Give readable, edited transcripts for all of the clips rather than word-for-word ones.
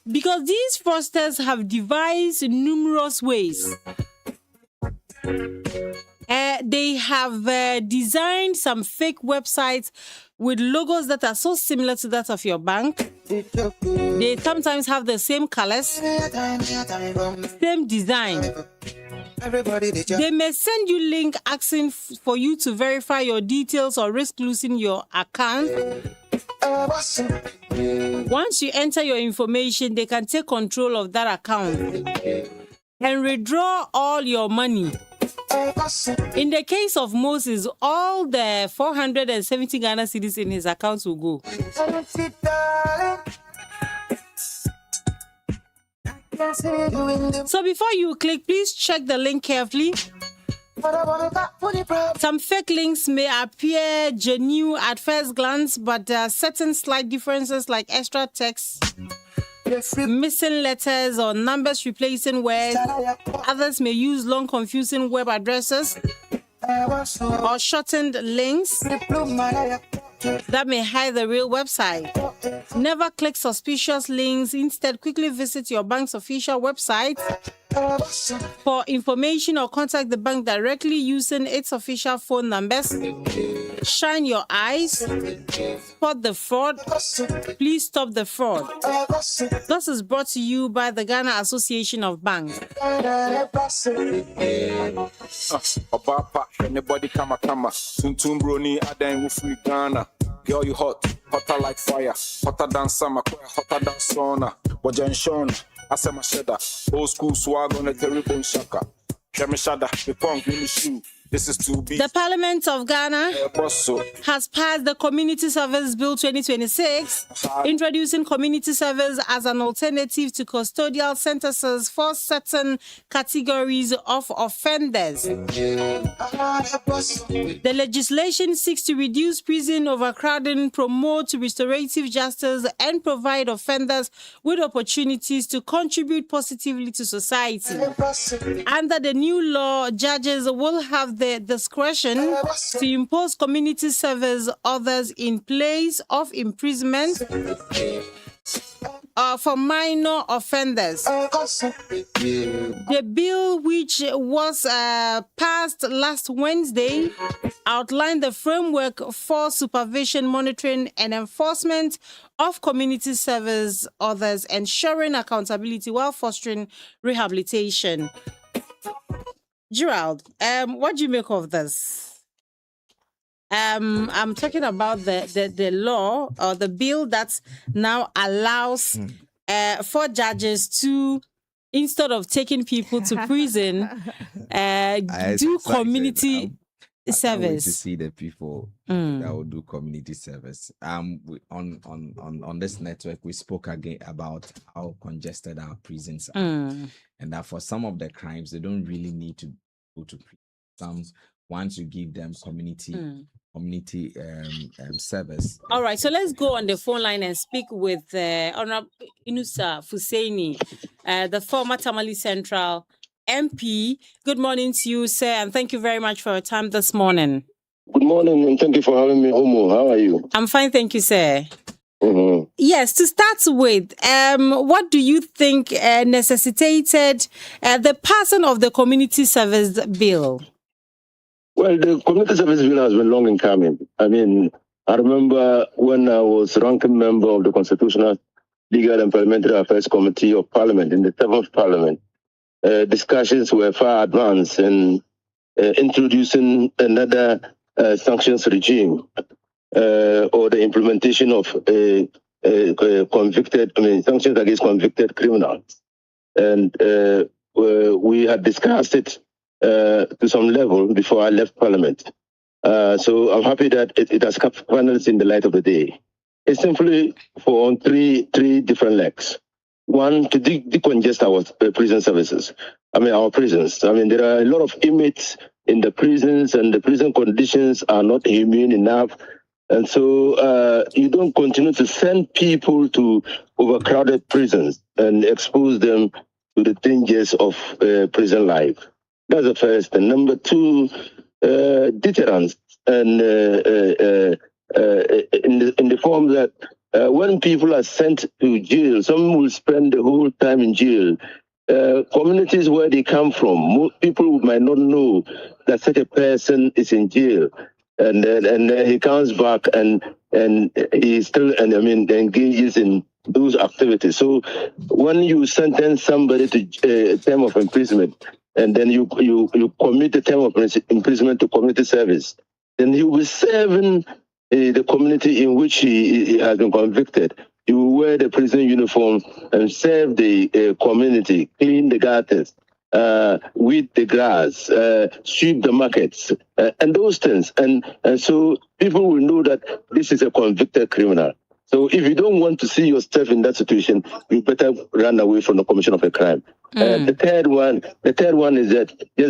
Because these fraudsters have devised numerous ways. They have designed some fake websites with logos that are so similar to that of your bank. They sometimes have the same colors, same design. They may send you a link asking for you to verify your details or risk losing your account. Once you enter your information, they can take control of that account and withdraw all your money. In the case of Moses, all the 470 Ghana cedis in his accounts will go. So before you click, please check the link carefully. Some fake links may appear genuine at first glance, but there are certain slight differences like extra text, missing letters or numbers replacing words. Others may use long, confusing web addresses or shortened links that may hide the real website. Never click suspicious links. Instead, quickly visit your bank's official website for information or contact the bank directly using its official phone numbers. Shine your eyes. Spot the fraud. Please stop the fraud. This is brought to you by the Ghana Association of Banks. Anybody come. Tuntum broni adan free Ghana. Girl, you hot, hotter like fire, hotter than summer, hotter than sauna. Wajan Sean, Asama Shedda, old school swag on a terrible shaka. Shami Shada, the punk in the shoe. This is to be. The Parliament of Ghana has passed the Community Service Bill 2026, introducing community service as an alternative to custodial sentences for certain categories of offenders. The legislation seeks to reduce prison overcrowding, promote restorative justice, and provide offenders with opportunities to contribute positively to society. Under the new law, judges will have the discretion to impose community service orders in place of imprisonment for minor offenders. The bill, which was passed last Wednesday, outlined the framework for supervision, monitoring, and enforcement of community service orders, ensuring accountability while fostering rehabilitation. Gerald, what do you make of this? I'm talking about the law or the bill that now allows for judges to, instead of taking people to prison, do community service. I can't wait to see the people that will do community service. On this network, we spoke again about how congested our prisons are, and that for some of the crimes, they don't really need to go to prison. Once you give them community service. All right, so let's go on the phone line and speak with Honorable Inusa Fuseini, the former Tamale Central MP. Good morning to you, sir, and thank you very much for your time this morning. Good morning, and thank you for having me, Homo. How are you? I'm fine, thank you, sir. Yes, to start with, what do you think necessitated the passing of the Community Service Bill? Well, the Community Service Bill has been long in coming. I mean, I remember when I was ranking member of the Constitutional, Legal and Parliamentary Affairs Committee of Parliament in the 7th Parliament, discussions were far advanced in introducing another sanctions regime or the implementation of sanctions against convicted criminals. And we had discussed it to some level before I left Parliament. So I'm happy that it has come finally in the light of the day. It's simply on three different legs. One, to decongest our prison services. Our prisons. There are a lot of inmates in the prisons, and the prison conditions are not humane enough. And so you don't continue to send people to overcrowded prisons and expose them to the dangers of prison life. That's the first. And number two, deterrence, and in the form that when people are sent to jail, some will spend the whole time in jail. Communities where they come from, people might not know that such a person is in jail, and then he comes back and he still engages in those activities. So when you sentence somebody to a term of imprisonment, and then you commit the term of imprisonment to community service, then he will be serving the community in which he has been convicted. You will wear the prison uniform and serve the community, clean the gutters, weed the grass, sweep the markets, and those things. And so people will know that this is a convicted criminal. So if you don't want to see yourself in that situation, you better run away from the commission of a crime. The third one is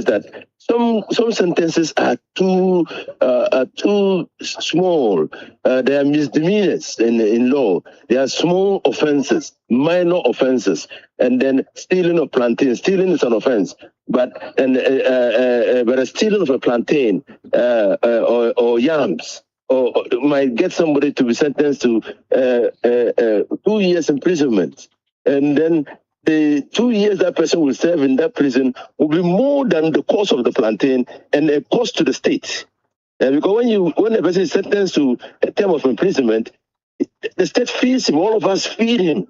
that some sentences are too small. They are misdemeanors in law. They are small offenses, minor offenses, and then stealing of plantain. Stealing is an offense, but a stealing of a plantain or yams, or might get somebody to be sentenced to 2 years imprisonment, and then the 2 years that person will serve in that prison will be more than the cost of the plantain and a cost to the state. Because when a person is sentenced to a term of imprisonment, the state feeds him, all of us feed him,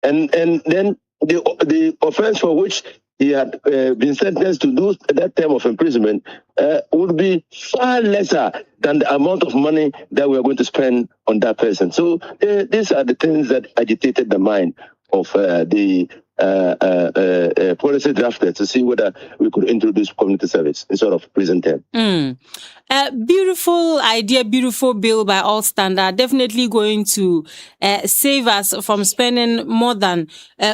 and then the offense for which he had been sentenced to do that term of imprisonment would be far lesser than the amount of money that we are going to spend on that person. So these are the things that agitated the mind of the policy drafter to see whether we could introduce community service instead of prison term. Beautiful idea, beautiful bill by all standards. Definitely going to save us from spending more than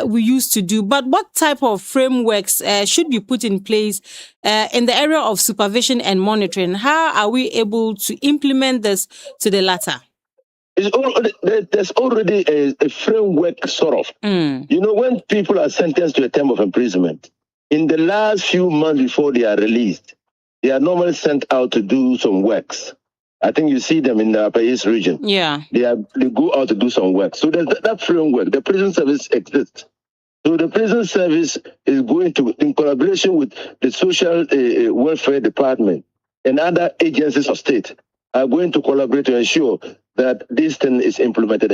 we used to do. But what type of frameworks should be put in place in the area of supervision and monitoring? How are we able to implement this to the latter? There's already a framework, sort of. You know, when people are sentenced to a term of imprisonment, in the last few months before they are released, they are normally sent out to do some works. I think you see them in the Upper East region. Yeah. They go out to do some work. So there's that framework. The prison service exists. So the prison service is going to, in collaboration with the social welfare department and other agencies of state, are going to collaborate to ensure that this thing is implemented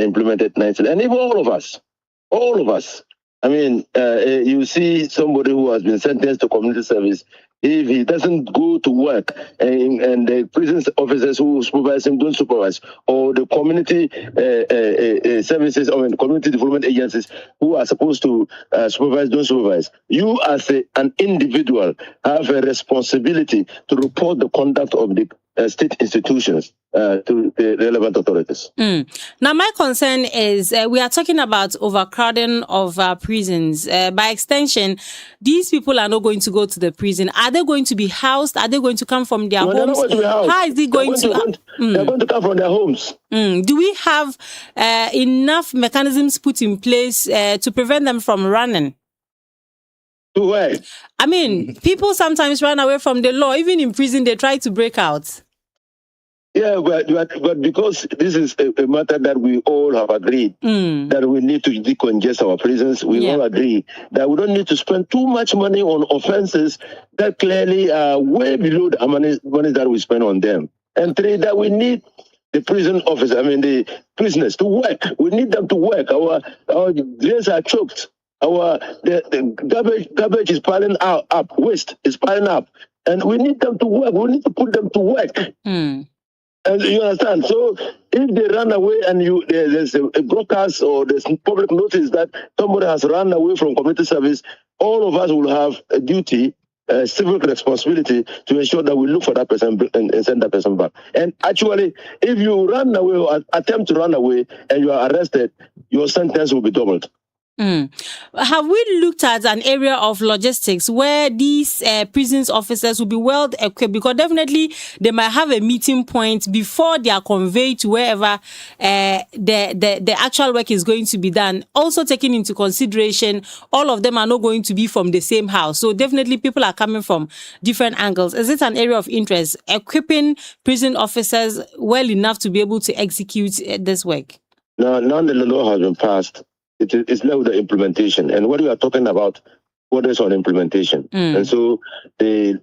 nicely. And even all of us, I mean, you see somebody who has been sentenced to community service, if he doesn't go to work and the prison officers who supervise him don't supervise, or the community services or community development agencies who are supposed to supervise don't supervise, you as an individual have a responsibility to report the conduct of the state institutions to the relevant authorities. Now, my concern is we are talking about overcrowding of prisons. By extension, these people are not going to go to the prison. Are they going to be housed? Are they going to come from their homes? They're not going to be housed. How is it going They're going to come from their homes. Do we have enough mechanisms put in place to prevent them from running? To where? I mean, people sometimes run away from the law. Even in prison, they try to break out. Yeah, but because this is a matter that we all have agreed that we need to decongest our prisons, we all agree that we don't need to spend too much money on offenses that clearly are way below the money that we spend on them. And three, that we need the prison officers, the prisoners to work. We need them to work. Our jails are choked. The garbage is piling up, waste is piling up, and we need them to work. We need to put them to work. And you understand? So if they run away and there's a broadcast or there's public notice that somebody has run away from community service, all of us will have a duty, a civic responsibility to ensure that we look for that person and send that person back. And actually, if you run away or attempt to run away and you are arrested, your sentence will be doubled. Have we looked at an area of logistics where these prisons officers will be well equipped? Because definitely they might have a meeting point before they are conveyed to wherever the actual work is going to be done. Also taking into consideration, all of them are not going to be from the same house. So definitely people are coming from different angles. Is it an area of interest, equipping prison officers well enough to be able to execute this work? Now that the law has been passed, it's left with the implementation. And what we are talking about, what is on implementation. And so the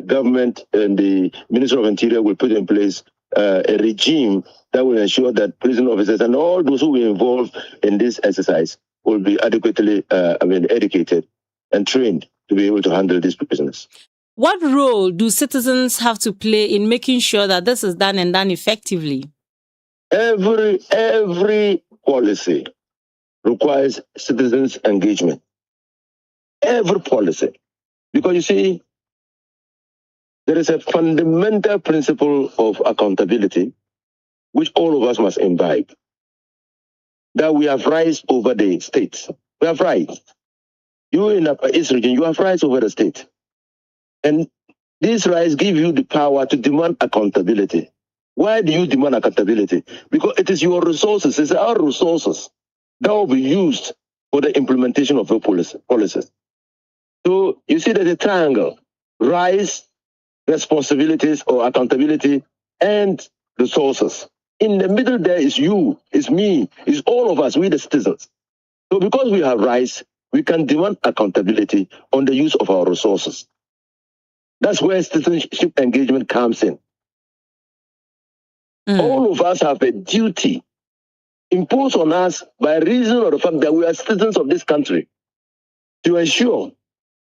government and the Minister of Interior will put in place a regime that will ensure that prison officers and all those who will be involved in this exercise will be adequately educated and trained to be able to handle these prisoners. What role do citizens have to play in making sure that this is done and done effectively? Every policy requires citizens' engagement. Every policy. Because you see, there is a fundamental principle of accountability which all of us must imbibe. That we have rights over the state. We have rights. You in Upper East region, you have rights over the state. And these rights give you the power to demand accountability. Why do you demand accountability? Because it is your resources, it's our resources that will be used for the implementation of your policies. So you see there's a triangle: rights, responsibilities or accountability, and resources. In the middle there is you, is me, is all of us, we the citizens. So because we have rights, we can demand accountability on the use of our resources. That's where citizenship engagement comes in. All of us have a duty imposed on us by reason of the fact that we are citizens of this country to ensure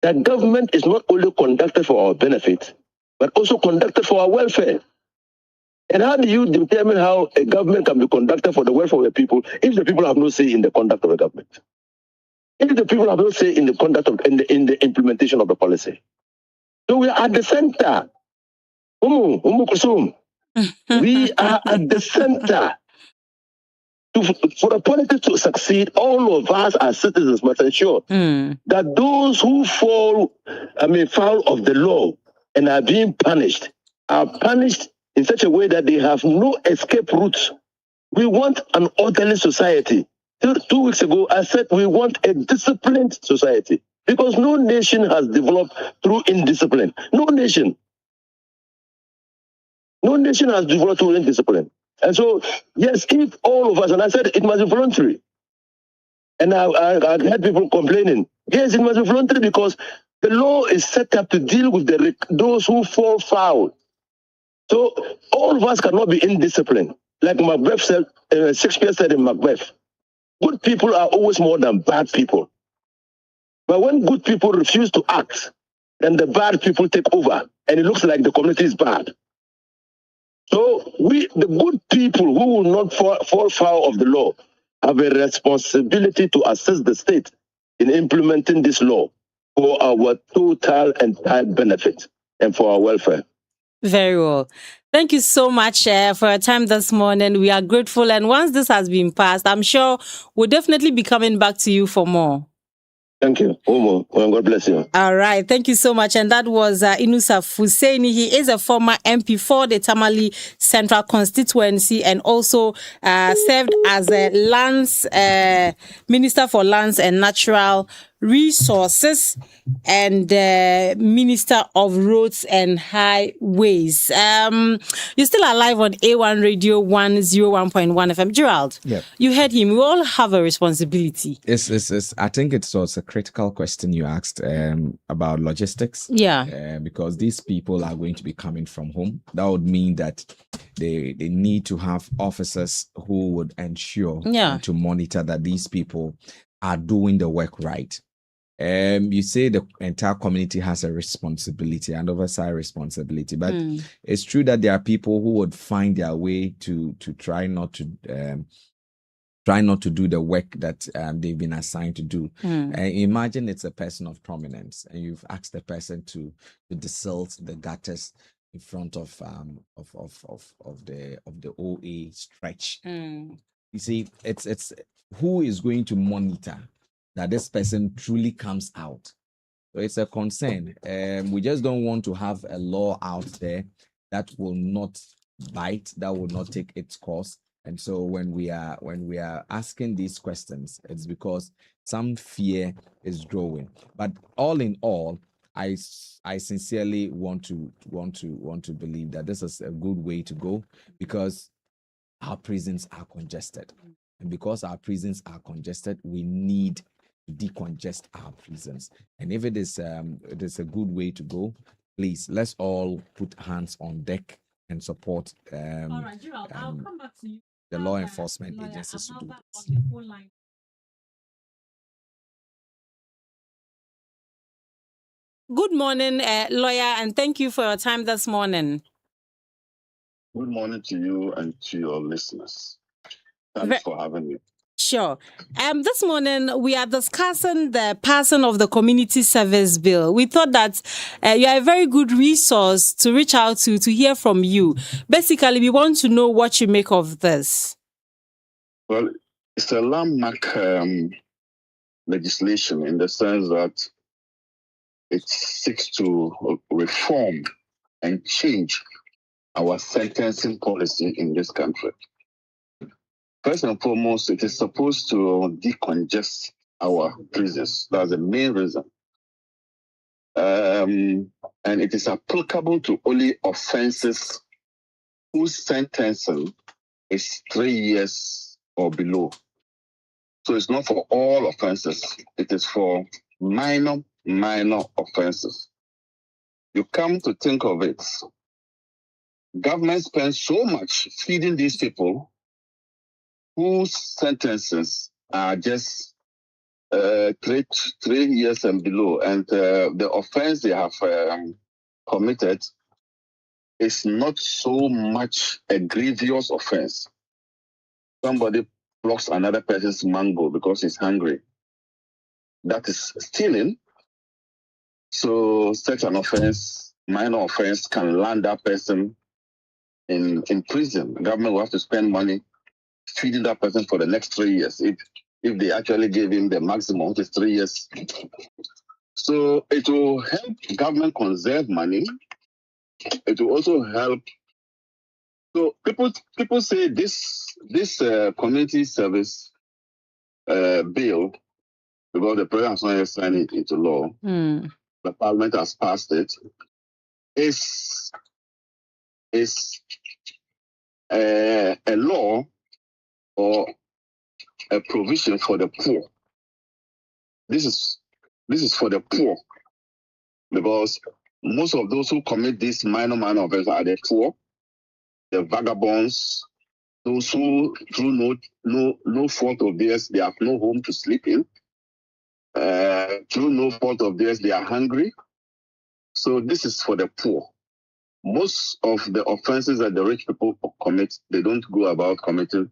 that government is not only conducted for our benefit, but also conducted for our welfare. And how do you determine how a government can be conducted for the welfare of the people if the people have no say in the conduct of the government? If the people have no say in the conduct of in the implementation of the policy? So we are at the center. We are at the center. For the politics to succeed, all of us as citizens must ensure that those who fall, foul of the law and are being punished are punished in such a way that they have no escape route. We want an orderly society. 2 weeks ago, I said we want a disciplined society because no nation has developed through indiscipline. No nation has developed through indiscipline. And so, yes, if all of us, and I said it must be voluntary. And I had people complaining. Yes, it must be voluntary because the law is set up to deal with those who fall foul. So all of us cannot be indisciplined. Like Macbeth said, Shakespeare said in Macbeth, good people are always more than bad people. But when good people refuse to act, then the bad people take over, and it looks like the community is bad. So the good people who will not fall foul of the law, have a responsibility to assist the state in implementing this law for our total and entire benefit and for our welfare. Very well. Thank you so much for your time this morning. We are grateful. And once this has been passed, I'm sure we'll definitely be coming back to you for more. Thank you. God bless you. All right. Thank you so much. And that was Inusah Hussaini. He is a former MP for the Tamale Central Constituency and also served as a lands Minister for Lands and Natural Resources and Minister of Roads and Highways. You're still alive on A1 Radio 101.1 FM. Gerald, you heard him. We all have a responsibility. Yes. I think it was a critical question you asked about logistics. Yeah. Because these people are going to be coming from home. That would mean that they need to have officers who would ensure to monitor that these people are doing the work right. You say the entire community has a responsibility and oversight responsibility, but it's true that there are people who would find their way to try not to do the work that they've been assigned to do. Imagine it's a person of prominence, and you've asked the person to desilt the gutters in front of the OA stretch. You see, it's who is going to monitor that this person truly comes out. So it's a concern. We just don't want to have a law out there that will not bite, that will not take its course. And so when we are asking these questions, it's because some fear is growing. But all in all, I sincerely want to believe that this is a good way to go, because our prisons are congested. And because our prisons are congested, we need to decongest our prisons. And if it is a good way to go, please, let's all put hands on deck and support All right, Gerald, I'll come back to you. The law enforcement agencies to do this. Good morning, lawyer, and thank you for your time this morning. Good morning to you and to your listeners. Thanks for having me. Sure. This morning, we are discussing the passing of the Community Service Bill. We thought that you are a very good resource to reach out to hear from you. Basically, we want to know what you make of this. Well, it's a landmark legislation in the sense that it seeks to reform and change our sentencing policy in this country. First and foremost, it is supposed to decongest our prisons. That's the main reason. And it is applicable to only offenses whose sentencing is 3 years or below. So it's not for all offenses. It is for minor offenses. You come to think of it, government spends so much feeding these people whose sentences are just 3 years and below, and the offense they have committed is not so much a grievous offense. Somebody blocks another person's mango because he's hungry. That is stealing. So such an offense, minor offense, can land that person in prison. The government will have to spend money feeding that person for the next 3 years if they actually gave him the maximum, which is 3 years. So it will help government conserve money. It will also help. So people say this community service bill, because the president has not yet signed it into law, the parliament has passed it, is a law or a provision for the poor. This is for the poor, because most of those who commit these minor offenses are the poor, the vagabonds, those who through no fault of theirs they have no home to sleep in. Through no fault of theirs they are hungry. So this is for the poor. Most of the offenses that the rich people commit, they don't go about committing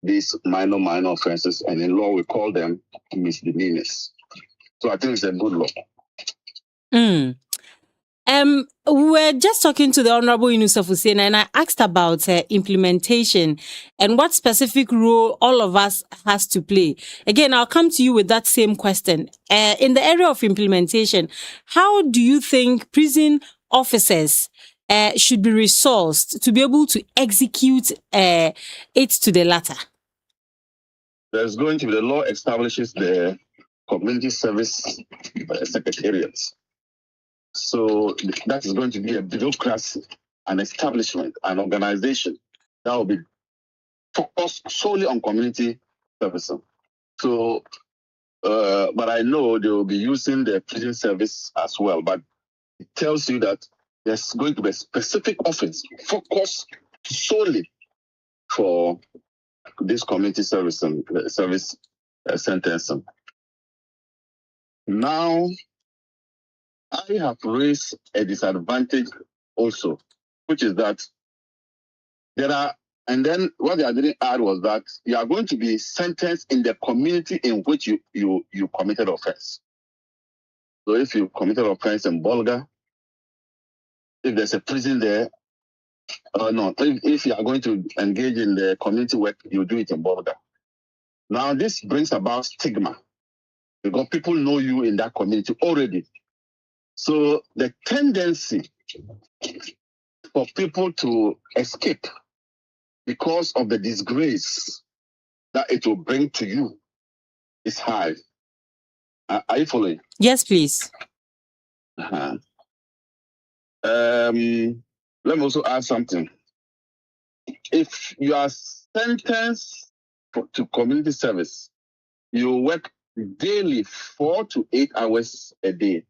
these minor offenses, and in law we call them misdemeanors. So I think it's a good law. We were just talking to the Honorable Yunus Hussein, and I asked about implementation and what specific role all of us has to play. Again, I'll come to you with that same question. In the area of implementation, how do you think prison officers should be resourced to be able to execute it to the latter? There's going to be, the law establishes the community service secretariats. So that is going to be a bureaucracy, an establishment, an organization that will be focused solely on community servicing. So, but I know they will be using the prison service as well. But it tells you that there's going to be a specific office focused solely for this community service and service sentencing. Now, I have raised a disadvantage also, which is that there are, and then what I didn't add was that you are going to be sentenced in the community in which you committed offense. So if you committed offense in Bolga, if there's a prison there, if you are going to engage in the community work, you do it in Bolga. Now this brings about stigma because people know you in that community already. So the tendency for people to escape because of the disgrace that it will bring to you is high. Are you following? Yes, please. Let me also add something. if you are sentenced to community service, you work daily 4 to 8 hours a day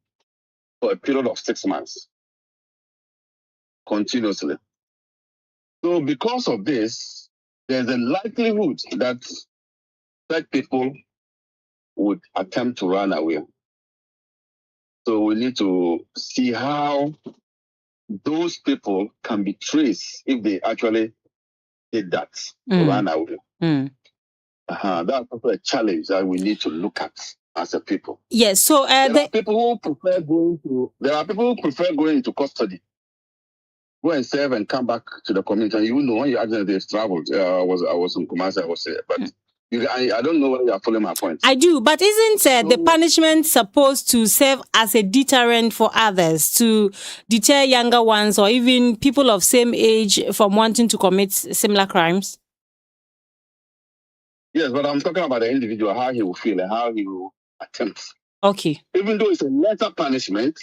for a period of 6 months continuously. So because of this, there's a likelihood that such people would attempt to run away. So we need to see how those people can be traced if they actually did that, to run away. That's also a challenge that we need to look at as a people. Yes. So there are people who prefer going into custody, go and serve and come back to the community. And you know, when you actually they've traveled, I was in Kumasi, I was there, but I don't know whether you are following my point. I do, but isn't the punishment supposed to serve as a deterrent for others, to deter younger ones or even people of same age from wanting to commit similar crimes? Yes, but I'm talking about the individual, how he will feel and how he will attempt. Okay. Even though it's a lesser punishment,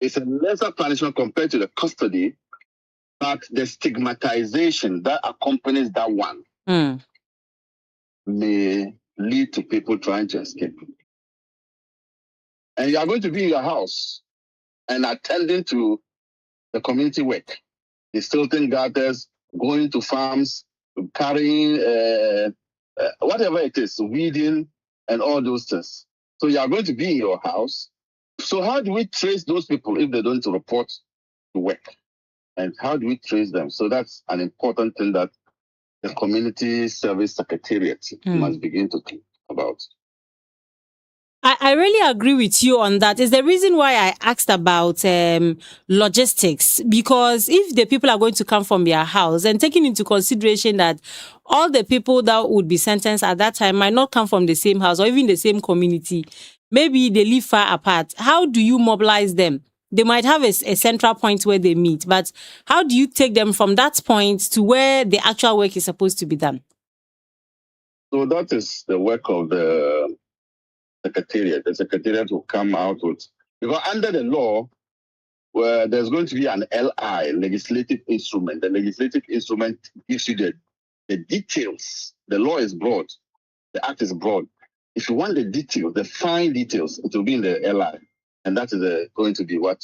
it's a lesser punishment compared to the custody, but the stigmatization that accompanies that one may lead to people trying to escape. And you are going to be in your house and attending to the community work, the silting gutters, going to farms, carrying whatever it is, weeding and all those things. So you are going to be in your house. So how do we trace those people if they don't report to work? And how do we trace them? So that's an important thing that the Community Service Secretariat must begin to think about. I really agree with you on that. It's the reason why I asked about logistics, because if the people are going to come from their house, and taking into consideration that all the people that would be sentenced at that time might not come from the same house or even the same community, maybe they live far apart. How do you mobilize them? They might have a central point where they meet, but how do you take them from that point to where the actual work is supposed to be done? So that is the work of the Secretariat. The Secretariat will come out with, because under the law, where there's going to be an LI, legislative instrument. The legislative instrument gives you the details. The law is broad. The act is broad. If you want the details, the fine details, it will be in the LI. And that is going to be what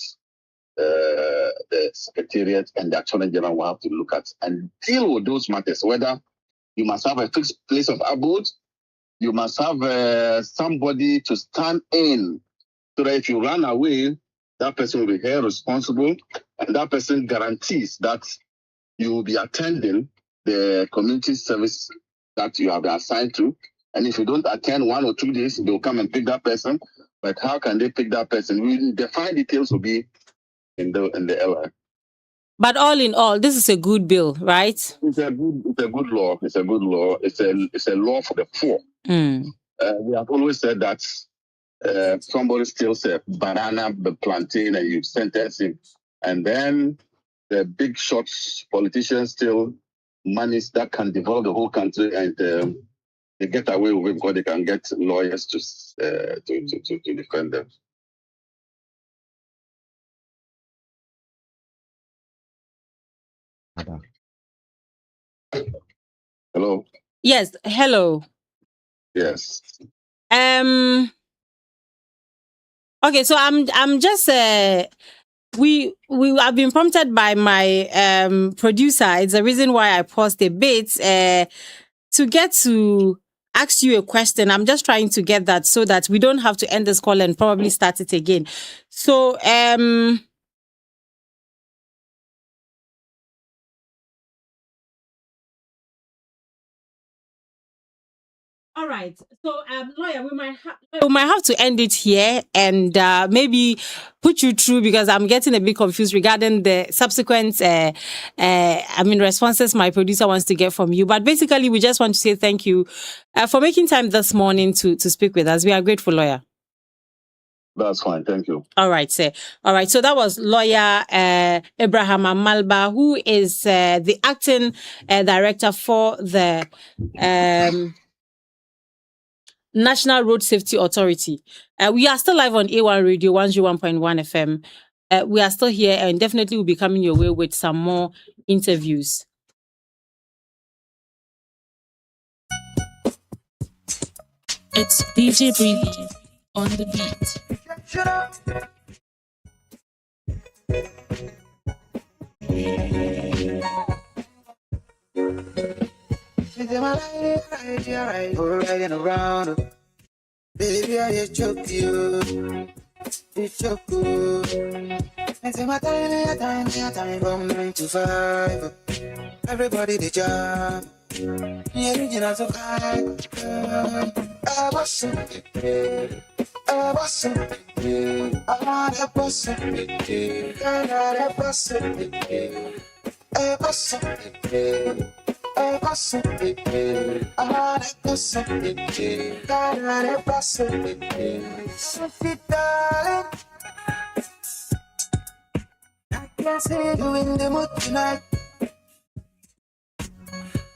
the Secretariat and the Attorney General will have to look at and deal with those matters, whether you must have a fixed place of abode, you must have somebody to stand in, so that if you run away, that person will be held responsible, and that person guarantees that you will be attending the community service that you have been assigned to. And if you don't attend 1 or 2 days, they'll come and pick that person. But how can they pick that person? The fine details will be in the LI. But all in all, this is a good bill, right? It's a good law. It's a good law. It's a law for the poor. We have always said that somebody steals a banana, the plantain, and you sentence him. And then the big shots politicians steal monies that can develop the whole country, and they get away with it because they can get lawyers to defend them. Hello. Yes. Hello. Yes. Okay. So I'm just we have been prompted by my producer. It's the reason why I paused a bit to get to ask you a question. I'm just trying to get that so that we don't have to end this call and probably start it again. So all right. So, lawyer, we might have to end it here and maybe put you through, because I'm getting a bit confused regarding the subsequent responses my producer wants to get from you. But basically, we just want to say thank you for making time this morning to speak with us. We are grateful, lawyer. That's fine. Thank you. All right, sir. All right. So that was lawyer Abraham Amalba, who is the acting director for the National Road Safety Authority. We are still live on A1 Radio 101.1 FM. We are still here and definitely will be coming your way with some more interviews. It's DJ Breezy on the beat. Riding around, baby, I choke you. You choke you. And say my time from 9 to 5. Everybody the job. Yeah, you know so high. I was so I was so I want a boss. I got a boss. I was so I was so I want a boss. I got a boss. So darling, I can see you in the mood tonight.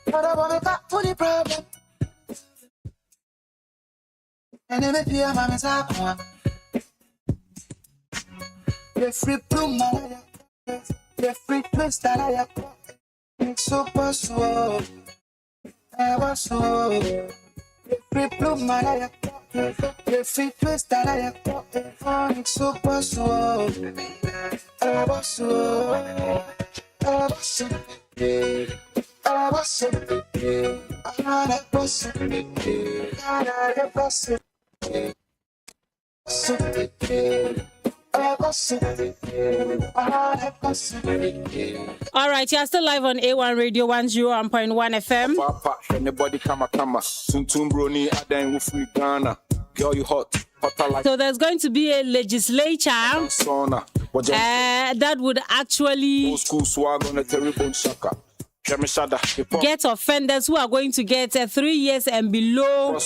But I want to talk to the problem. And then if you're my mistake, the free bloom, the free twist that I have. It's super slow. I was slow. The free bloom, the free twist that I have. It's super slow. I was slow. I was slow. I was so I had a boss. I had a boss. So all right, you're still live on A1 Radio 101.1 FM. Papa, anybody come. Tuntum broni, Adan Wufri Ghana. Girl, you hotter like. So there's going to be a legislature sauna. That would actually old school swag on a terrible shaka. Get offenders who are going to get 3 years and below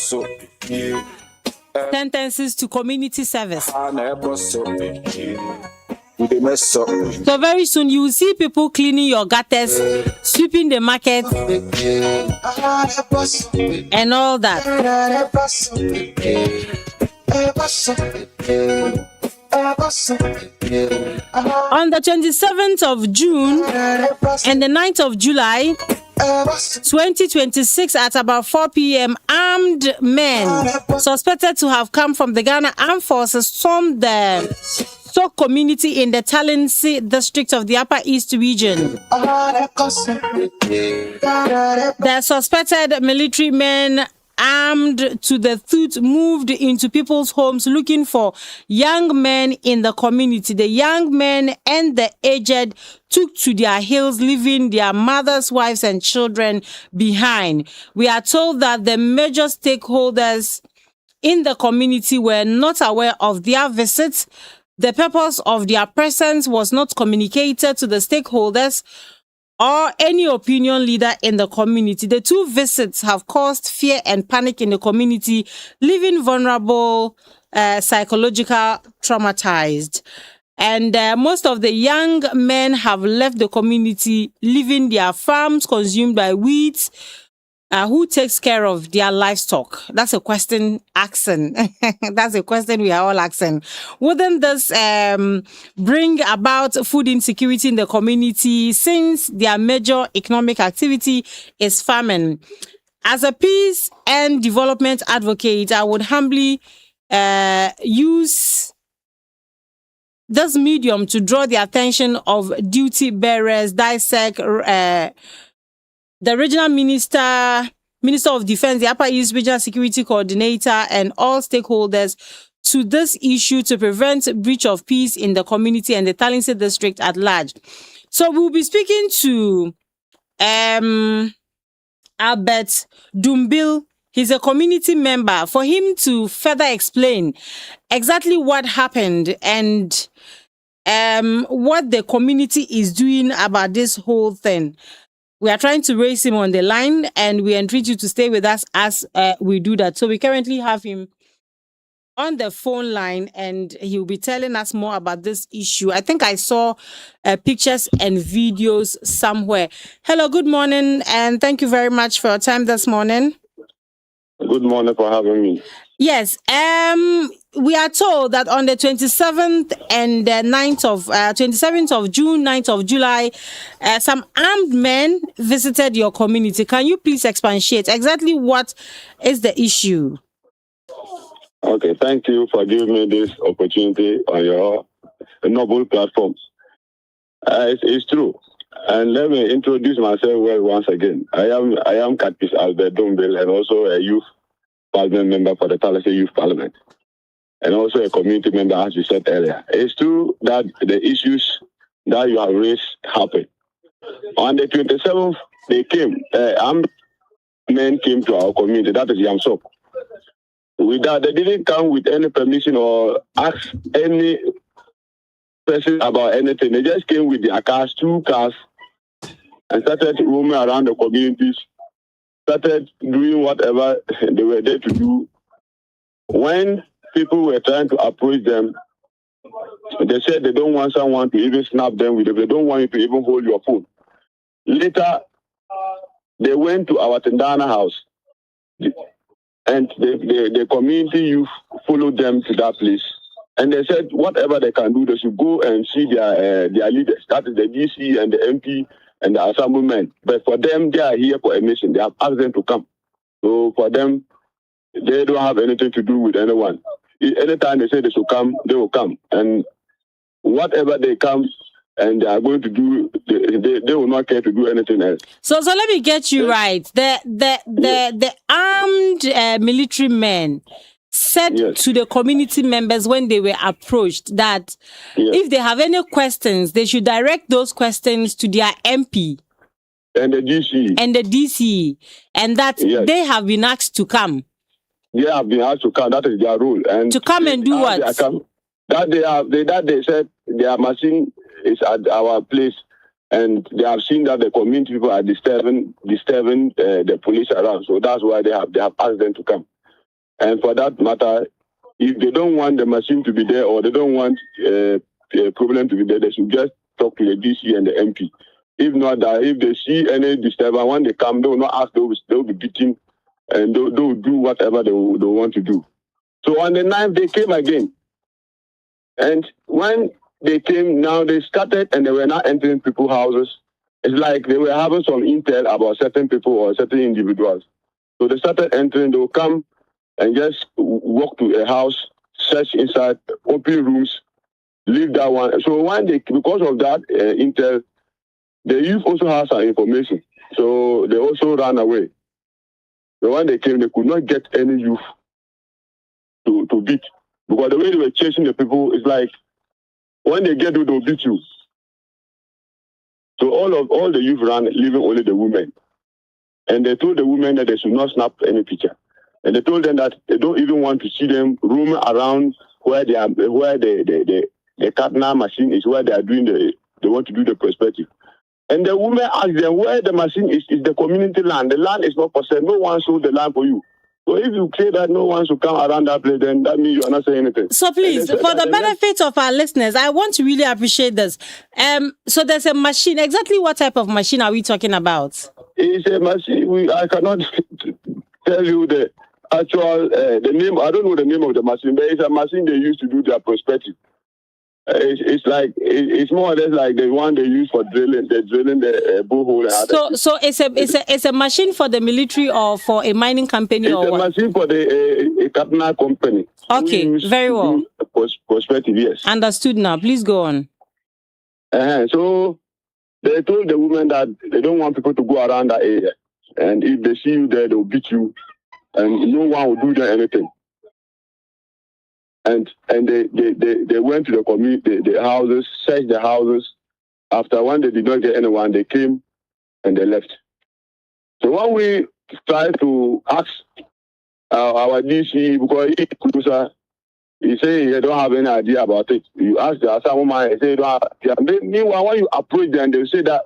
sentences to community service. So very soon you will see people cleaning your gutters, sweeping the market, and all that. On the 27th of June and the 9th of July 2026 at about 4 p.m., armed men suspected to have come from the Ghana Armed Forces stormed the Sok community in the Talensi district of the Upper East region. The suspected military men armed to the teeth moved into people's homes looking for young men in the community. The young men and the aged took to their heels, leaving their mothers, wives, and children behind. We are told that the major stakeholders in the community were not aware of their visits. The purpose of their presence was not communicated to the stakeholders or any opinion leader in the community. The two visits have caused fear and panic in the community, leaving vulnerable, psychological traumatized. And most of the young men have left the community, leaving their farms consumed by weeds. Who takes care of their livestock? That's a question asking. That's a question we are all asking. Wouldn't this bring about food insecurity in the community since their major economic activity is farming? As a peace and development advocate, I would humbly use this medium to draw the attention of duty bearers, DISEC, the regional minister of defense, the Upper East Regional Security Coordinator, and all stakeholders to this issue to prevent breach of peace in the community and the Talensi district at large. So we'll be speaking to Albert Dumbil. He's a community member, for him to further explain exactly what happened and what the community is doing about this whole thing. We are trying to raise him on the line, and we entreat you to stay with us as we do that. So we currently have him on the phone line, and he'll be telling us more about this issue. I think I saw pictures and videos somewhere. Hello, good morning, and thank you very much for your time this morning. Good morning for having me. Yes, we are told that on the 27th and 9th of 27th of June, 9th of July, some armed men visited your community. Can you please expatiate exactly what is the issue? Okay, thank you for giving me this opportunity on your noble platform. It's true. And let me introduce myself well once again. I am Katis Albert Dombil and also a youth parliament member for the Tallahassee Youth Parliament. And also a community member, as you said earlier. It's true that the issues that you have raised happened. On the 27th, they came. Armed men came to our community. That is Yamsok. With that, they didn't come with any permission or ask any person about anything. They just came with their cars, 2 cars, and started roaming around the communities, started doing whatever they were there to do. When people were trying to approach them, they said they don't want someone to even snap them with them. They don't want you to even hold your phone. Later, they went to our Tendana house, and the community youth followed them to that place. And they said whatever they can do, they should go and see their leaders. That is the DC and the MP and the assemblymen. But for them, they are here for a mission. They have asked them to come. So for them, they don't have anything to do with anyone. Anytime they say they should come, they will come. And whatever they come and they are going to do, they will not care to do anything else. So let me get you right. The armed military men said to the community members when they were approached that if they have any questions, they should direct those questions to their MP and the DC. And that they have been asked to come. They have been asked to come. That is their rule. And to come and do what? They said their machine is at our place, and they have seen that the community people are disturbing the police around. So that's why they have asked them to come. And for that matter, if they don't want the machine to be there or they don't want a problem to be there, they should just talk to the DC and the MP. If not, that if they see any disturbance, when they come, they will not ask, they will be beaten, and they will do whatever they want to do. So on the 9th, they came again. And when they came, now they started and they were not entering people's houses. It's like they were having some intel about certain people or certain individuals. So they started entering, they will come and just walk to a house, search inside, open rooms, leave that one. So when because of that intel, the youth also has some information. So they also ran away. So when they came, they could not get any youth to beat. Because the way they were chasing the people is like, when they get you, they'll beat you. So all the youth ran, leaving only the women. And they told the women that they should not snap any picture. And they told them that they don't even want to see them roaming around where the Katna machine is, where they are doing they want to do the perspective. And the woman asked them where the machine is the community land. The land is not for sale. No one sold the land for you. So if you say that no one should come around that place, then that means you are not saying anything. So please, for the benefit of our listeners, I want to really appreciate this. So there's a machine. Exactly what type of machine are we talking about? It's a machine. I cannot tell you the actual the name. I don't know the name of the machine, but it's a machine they use to do their perspective. It's more or less like the one they use for drilling the borehole. So it's a machine for the military or for a mining company or what? It's a machine for a Katna company. Okay, very well. Perspective, yes. Understood now. Please go on. So they told the women that they don't want people to go around that area, and if they see you there, they'll beat you, and no one will do them anything. And they went to the community, the houses, searched the houses. After when they did not get anyone, they came and they left. So when we tried to ask our DC, because he said he don't have any idea about it. You ask the Assamuman, he said he don't have idea. Meanwhile, when you approach them, they say that,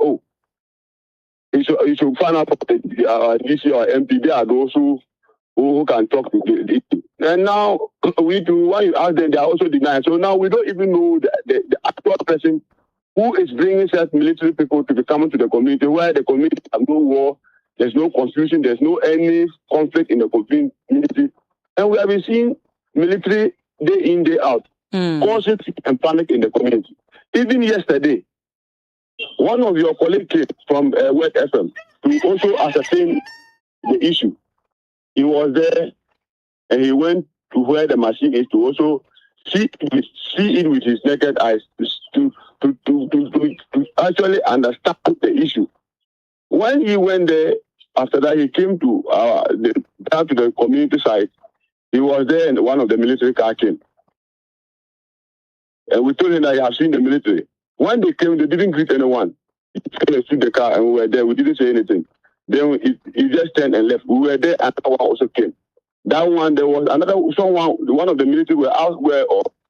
you should find out our DC or MP, they are those who can talk to the and now when you ask them, they are also denying. So now we don't even know the actual person who is bringing such military people to be coming to the community, where the community has no war, there's no confusion, there's no any conflict in the community. And we have been seeing military day in, day out, causing and panic in the community. Even yesterday, one of your colleagues came from West FM to also ascertain the issue. He was there and he went to where the machine is to also see it with his naked eyes to actually understand the issue. When he went there, after that he came to down to the community site. He was there and one of the military car came. And we told him that he had seen the military. When they came, they didn't greet anyone. He came and stood the car and we were there. We didn't say anything. Then he just turned and left. We were there and another one also came. That one, there was another someone, one of the military were out where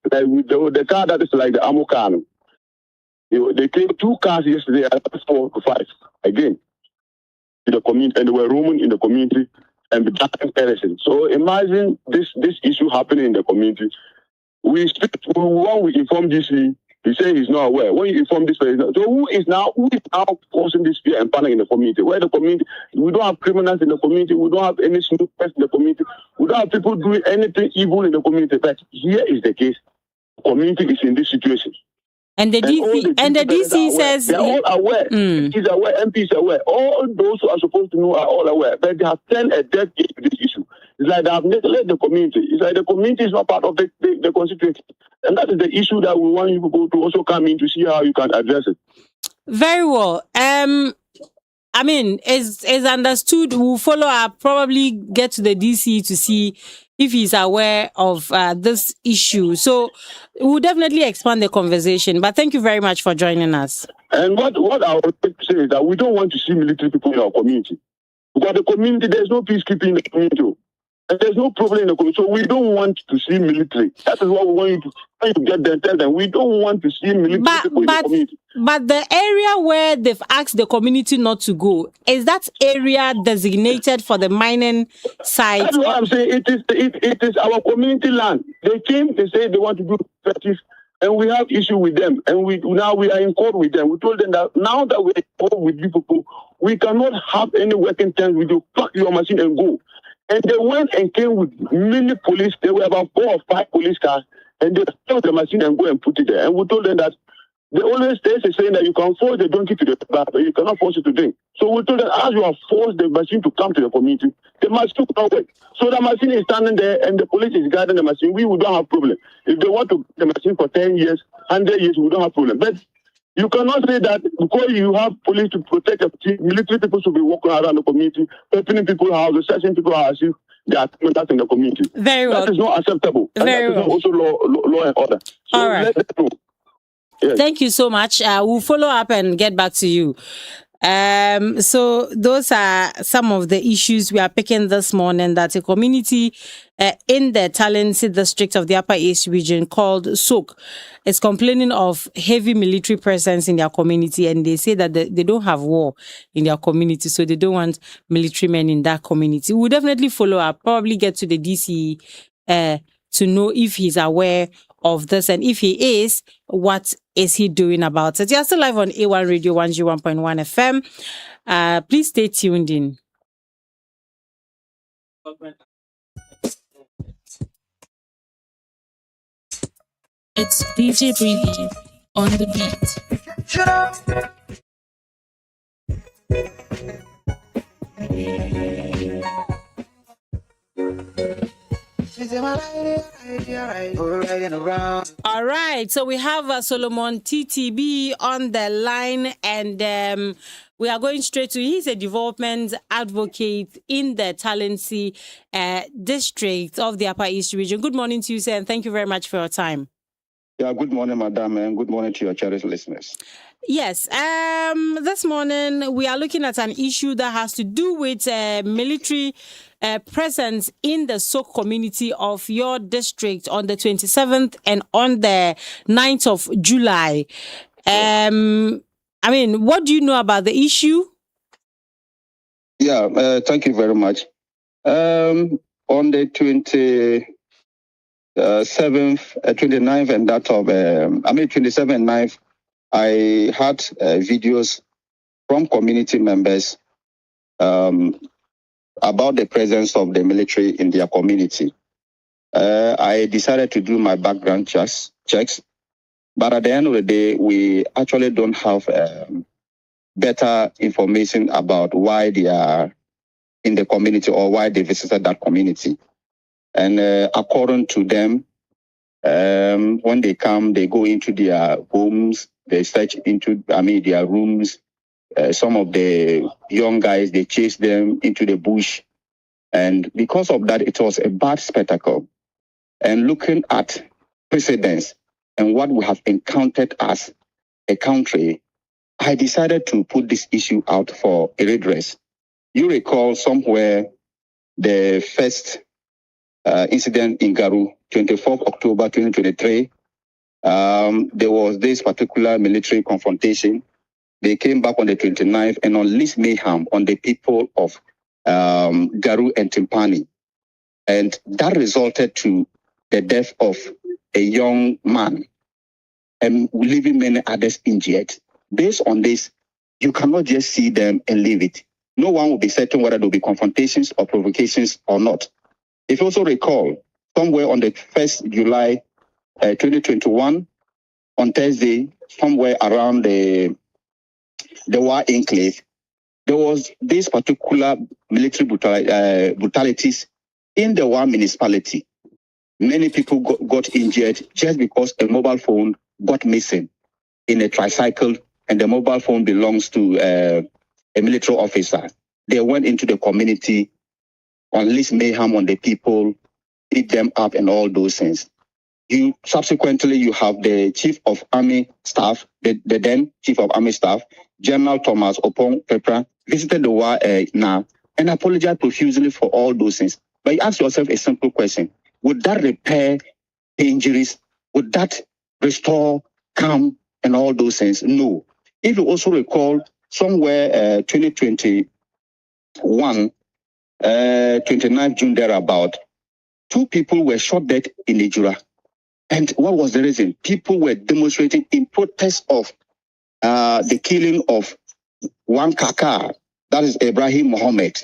the car that is like the ammo car. They came 2 cars yesterday at 4 to 5 again in the community, and they were roaming in the community and attacking everything. So imagine this issue happening in the community. When we inform DC, he said he's not aware. When you inform this person, so who is now causing this fear and panic in the community? Where the community, we don't have criminals in the community, we don't have any snoopers in the community, we don't have people doing anything evil in the community. But here is the case: the community is in this situation. And the DC says they're all aware. He's aware. MP is aware. All those who are supposed to know are all aware. But they have turned a deaf ear to this issue. It's like they have neglected the community. It's like the community is not part of the constituency. And that is the issue that we want you people to also come in to see how you can address it. Very well. I mean, it's understood. We'll follow up, probably get to the DC to see if he's aware of this issue. So we'll definitely expand the conversation. But thank you very much for joining us. And what I would say is that we don't want to see military people in our community. Because the community, there's no peacekeeping in the community. And there's no problem in the community. So we don't want to see military. That is what we want you to get there and tell them. We don't want to see military people in the community. But the area where they've asked the community not to go, is that area designated for the mining site? That's what I'm saying. It is our community land. They came, they said they want to do practice, and we have issue with them. And now we are in court with them. We told them that now that we're in court with you people, we cannot have any working terms with you. Pack your machine and go. And they went and came with many police. There were about 4 or 5 police cars, and they took the machine and go and put it there. And we told them that the only state is saying that you can force the donkey to the back, but you cannot force it to drink. So we told them, as you have forced the machine to come to the community, the machine cannot work. So the machine is standing there, and the police is guarding the machine. We don't have problem. If they want to the machine for 10 years, 100 years, we don't have problem. But you cannot say that because you have police to protect the military people should be walking around the community, opening people's houses, searching people's houses. They are criminals in the community. Very well. That is not acceptable. And Very that is well. also law and order. So all right. let them know. Yes. Thank you so much. We'll follow up and get back to you. So those are some of the issues we are picking this morning, that a community in the Talensi district of the Upper East region called Sok is complaining of heavy military presence in their community, and they say that they don't have war in their community, so they don't want military men in that community. We'll definitely follow up, probably get to the DC to know if he's aware of this, and if he is, what is he doing about it? You're still live on A1 Radio 101.1 FM. Please stay tuned in. It's DJ Breezy on the beat. Shut up. All right, so we have Solomon TTB on the line, and we are going straight to, he's a development advocate in the Talensi district of the Upper East region. Good morning to you, sir, and thank you very much for your time. Yeah, good morning, madam, and good morning to your cherished listeners. Yes, this morning we are looking at an issue that has to do with military presence in the Sok community of your district on the 27th and on the 9th of July. I mean, what do you know about the issue? Yeah, thank you very much. On the 27th, 29th, and that of, 27th and 9th, I had videos from community members about the presence of the military in their community. I decided to do my background checks, but at the end of the day, we actually don't have better information about why they are in the community or why they visited that community. And according to them, when they come, they go into their homes, they search into, their rooms. Some of the young guys, they chase them into the bush. And because of that, it was a bad spectacle. And looking at precedents and what we have encountered as a country, I decided to put this issue out for a redress. You recall somewhere the first incident in Garu, 24th October 2023, there was this particular military confrontation. They came back on the 29th and unleashed mayhem on the people of Garu and Timpani. And that resulted to the death of a young man and leaving many others injured. Based on this, you cannot just see them and leave it. No one will be certain whether there will be confrontations or provocations or not. If you also recall, somewhere on the 1st July 2021, on Thursday, somewhere around the Wa Enclave, there was this particular military brutalities in the Wa municipality. Many people got injured just because a mobile phone got missing in a tricycle, and the mobile phone belongs to a military officer. They went into the community, unleashed mayhem on the people, beat them up and all those things. Subsequently, you have the Chief of Army Staff, the then Chief of Army Staff, General Thomas Opong Pepra, visited the Wa now and apologized profusely for all those things. But you ask yourself a simple question. Would that repair the injuries? Would that restore calm and all those things? No. If you also recall, somewhere 2021, 29th June thereabout, 2 people were shot dead in Ijura. And what was the reason? People were demonstrating in protest of the killing of one Kaka, that is Ibrahim Mohammed.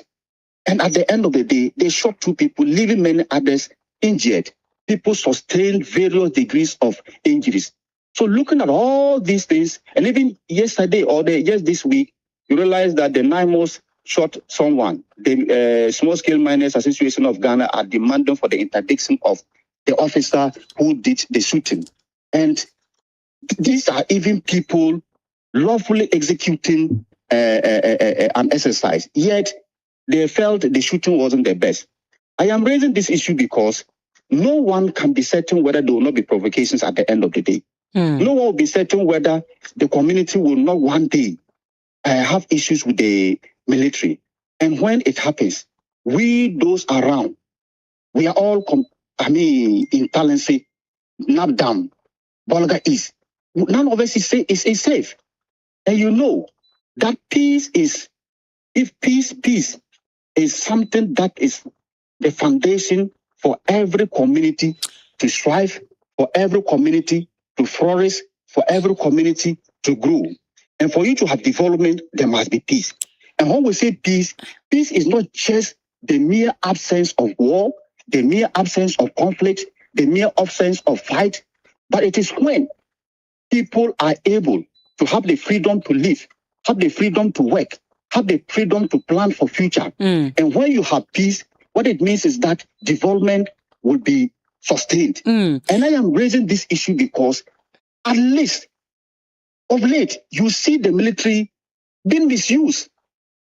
And at the end of the day, they shot 2 people, leaving many others injured. People sustained various degrees of injuries. So looking at all these things, and even yesterday or just this week, you realize that the NIMOS shot someone. The Small-Scale Miners Association of Ghana are demanding for the interdiction of the officer who did the shooting. And these are even people lawfully executing an exercise, yet they felt the shooting wasn't the best. I am raising this issue because no one can be certain whether there will not be provocations at the end of the day. No one will be certain whether the community will not one day have issues with the military. And when it happens, we, those around, we are all, in Talensi, Nabdam, Bolga East. None of us is safe. And you know that peace is something that is the foundation for every community to strive, for every community to flourish, for every community to grow. And for you to have development, there must be peace. And when we say peace, peace is not just the mere absence of war, the mere absence of conflict, the mere absence of fight, but it is when people are able to have the freedom to live, have the freedom to work, have the freedom to plan for future. And when you have peace, what it means is that development will be sustained. And I am raising this issue because at least of late, you see the military being misused.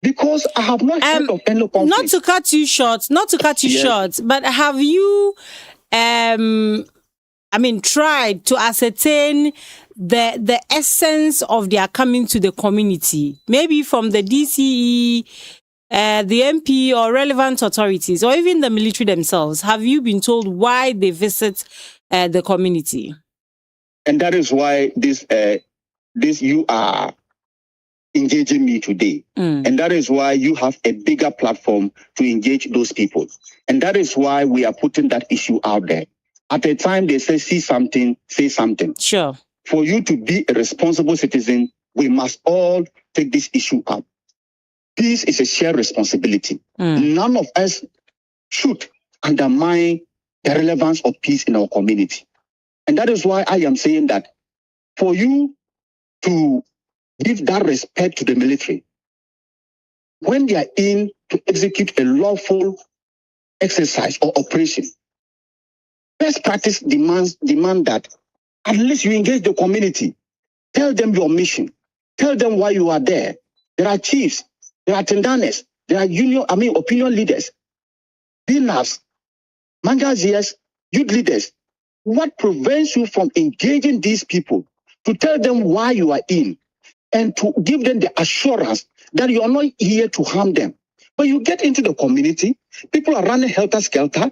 Because I have not heard of any conflict. Not to cut you short, but have you, tried to ascertain the essence of their coming to the community? Maybe from the DCE, the MP or relevant authorities, or even the military themselves. Have you been told why they visit the community? And that is why this you are engaging me today. And that is why you have a bigger platform to engage those people. And that is why we are putting that issue out there. At a time they say, see something, say something. Sure. For you to be a responsible citizen, we must all take this issue up. Peace is a shared responsibility. None of us should undermine the relevance of peace in our community. And that is why I am saying that for you to give that respect to the military, when they are in to execute a lawful exercise or operation, Best practice demand that at least you engage the community. Tell them your mission. Tell them why you are there. There are chiefs, there are tendanes, there are opinion leaders, dinners, mangaziers, youth leaders. What prevents you from engaging these people to tell them why you are in and to give them the assurance that you are not here to harm them? But you get into the community, people are running helter-skelter,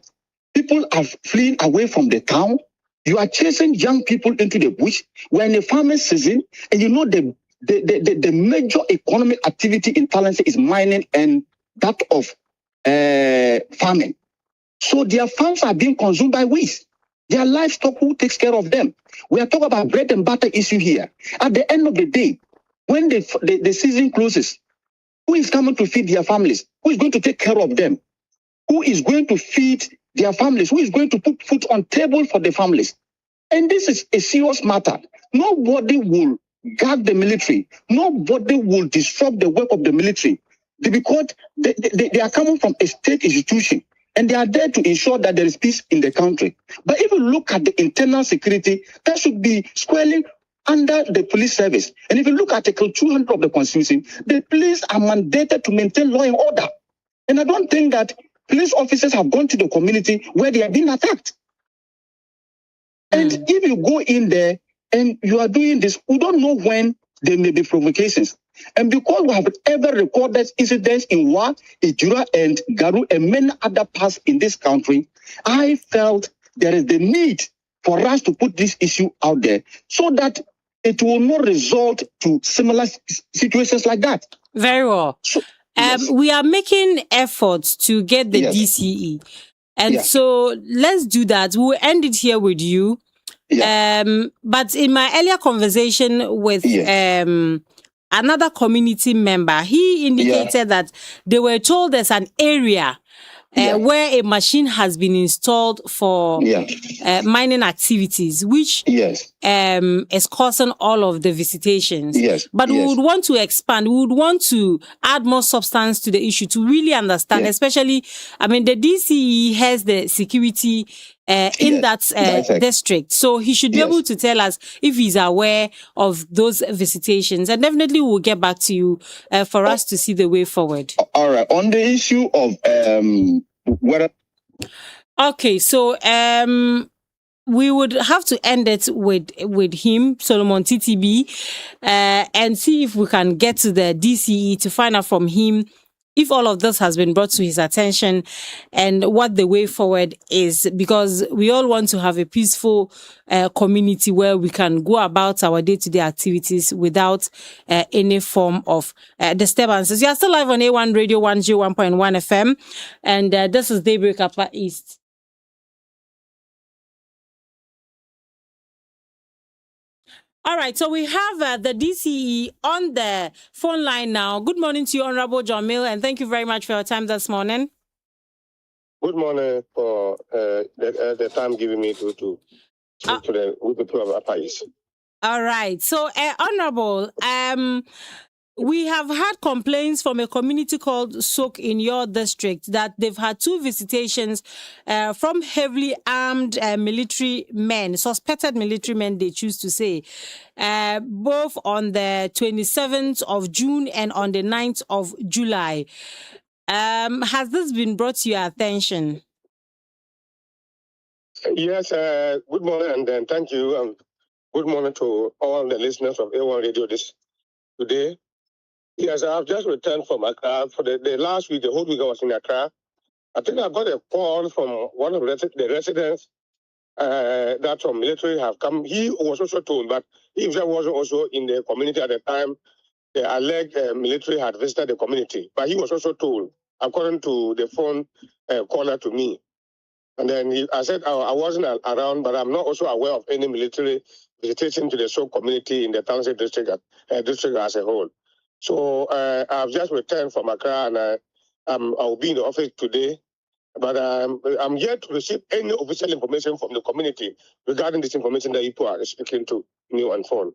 people are fleeing away from the town, you are chasing young people into the bush. We're in a farming season, and you know the major economic activity in Talensi is mining and that of farming. So their farms are being consumed by weeds. Their livestock, who takes care of them? We are talking about bread and butter issue here. At the end of the day, when the season closes, who is coming to feed their families? Who is going to take care of them? Who is going to feed their families? Who is going to put food on table for the families? And this is a serious matter. Nobody will guard the military. Nobody will disrupt the work of the military because they are coming from a state institution and they are there to ensure that there is peace in the country. But if you look at the internal security, that should be squarely under the police service. And if you look at Article 200 of the Constitution, the police are mandated to maintain law and order. And I don't think that police officers have gone to the community where they have been attacked. And if you go in there and you are doing this, we don't know when there may be provocations. And because we have ever recorded incidents in Wa, Ijura, and Garu, and many other parts in this country, I felt there is the need for us to put this issue out there so that it will not result to similar situations like that. Very well. So, yes. We are making efforts to get the DCE. And so let's do that. We'll end it here with you. But in my earlier conversation with another community member, he indicated that they were told there's an area where a machine has been installed for mining activities, which is causing all of the visitations. But we would want to expand. We would want to add more substance to the issue to really understand, especially, I mean, the DCE has the security in that district. So he should be able to tell us if he's aware of those visitations. And definitely we'll get back to you for us to see the way forward. All right. On the issue of Okay, so we would have to end it with him, Solomon TTB, and see if we can get to the DCE to find out from him if all of this has been brought to his attention and what the way forward is, because we all want to have a peaceful community where we can go about our day-to-day activities without any form of disturbances. You are still live on A1 Radio 101.1 FM, and this is Daybreak Upper East. All right, so we have the DCE on the phone line now. Good morning to you, Honorable John Mill, and thank you very much for your time this morning. Good morning for the time given me to speak to the people of Upper East. All right, so Honorable, we have had complaints from a community called Soak in your district that they've had 2 visitations from heavily armed military men, suspected military men, they choose to say, both on the 27th of June and on the 9th of July. Has this been brought to your attention? Yes, good morning, and thank you. Good morning to all the listeners of A1 Radio today. Yes, I've just returned from Accra. For the last week, the whole week I was in Accra. I think I got a call from one of the residents that some military have come. He was also told, but he was also in the community at the time. The alleged military had visited the community, but he was also told, according to the phone caller to me. And then I said I wasn't around, but I'm not also aware of any military visitation to the Soak community in the Township district as a whole. So I've just returned from Accra, and I'll be in the office today. But I'm yet to receive any official information from the community regarding this information that people are speaking to me on phone.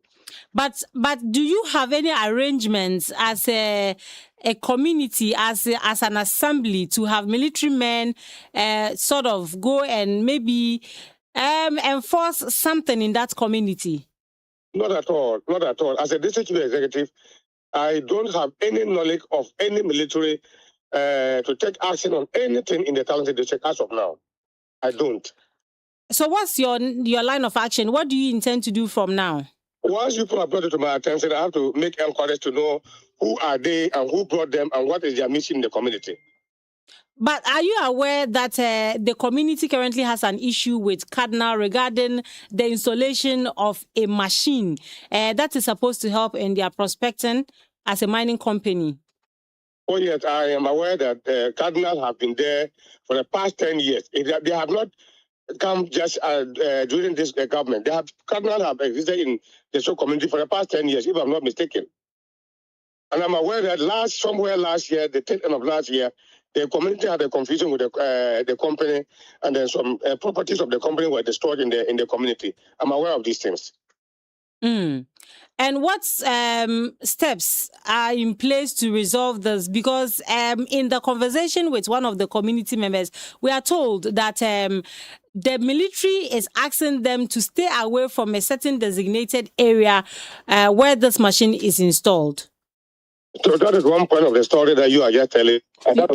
But do you have any arrangements as a community, as an assembly, to have military men sort of go and maybe enforce something in that community? Not at all. Not at all. As a district chief executive, I don't have any knowledge of any military to take action on anything in the Talented district as of now. I don't. So what's your line of action? What do you intend to do from now? Once you brought it to my attention, I have to make inquiries to know who are they and who brought them and what is their mission in the community. But are you aware that the community currently has an issue with Cardinal regarding the installation of a machine that is supposed to help in their prospecting as a mining company? Oh, yes, I am aware that Cardinal have been there for the past 10 years. They have not come just during this government. Cardinal have existed in the Souk community for the past 10 years, if I'm not mistaken. And I'm aware that somewhere last year, the 10th of last year, the community had a confusion with the company, and then some properties of the company were destroyed in the community. I'm aware of these things. And what steps are in place to resolve this? Because in the conversation with one of the community members, we are told that the military is asking them to stay away from a certain designated area where this machine is installed. So that is one point of the story that you are just telling. And that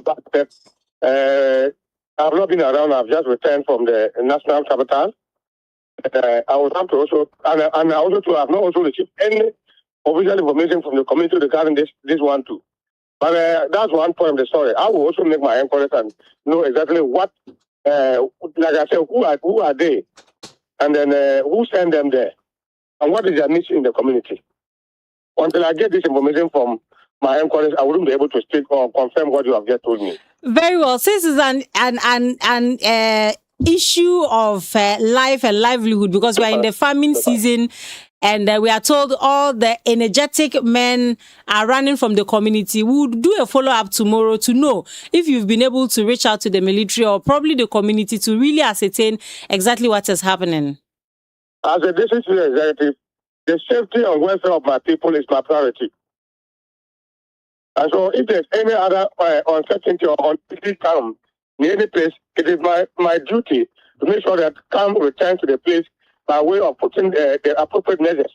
I've not been around. I've just returned from the national capital. I would have to also, and I also to have not also received any official information from the community regarding this one too. But that's one point of the story. I will also make my inquiries and know exactly what, like I said, who are they, and then who sent them there, and what is their mission in the community. Until I get this information from my inquiries, I wouldn't be able to speak or confirm what you have just told me. Very well. Since it's an issue of life and livelihood, because we are in the farming season, and we are told all the energetic men are running from the community. We'll do a follow-up tomorrow to know if you've been able to reach out to the military or probably the community to really ascertain exactly what is happening. As a district executive, the safety and welfare of my people is my priority. And so if there's any other uncertainty or uncertainty come in any place, it is my duty to make sure that calm returns to the place by way of putting the appropriate measures.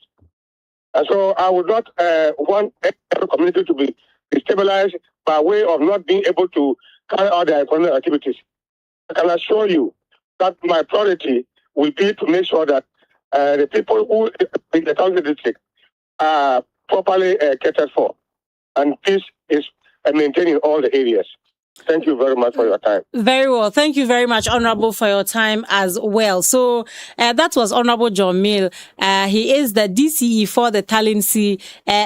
And so I would not want every community to be destabilized by way of not being able to carry out their economic activities. I can assure you that my priority will be to make sure that the people who in the Talented district are properly catered for, and peace is maintained in all the areas. Thank you very much for your time. Very well. Thank you very much, Honorable, for your time as well. So that was Honorable John Mill. He is the DCE for the Talensi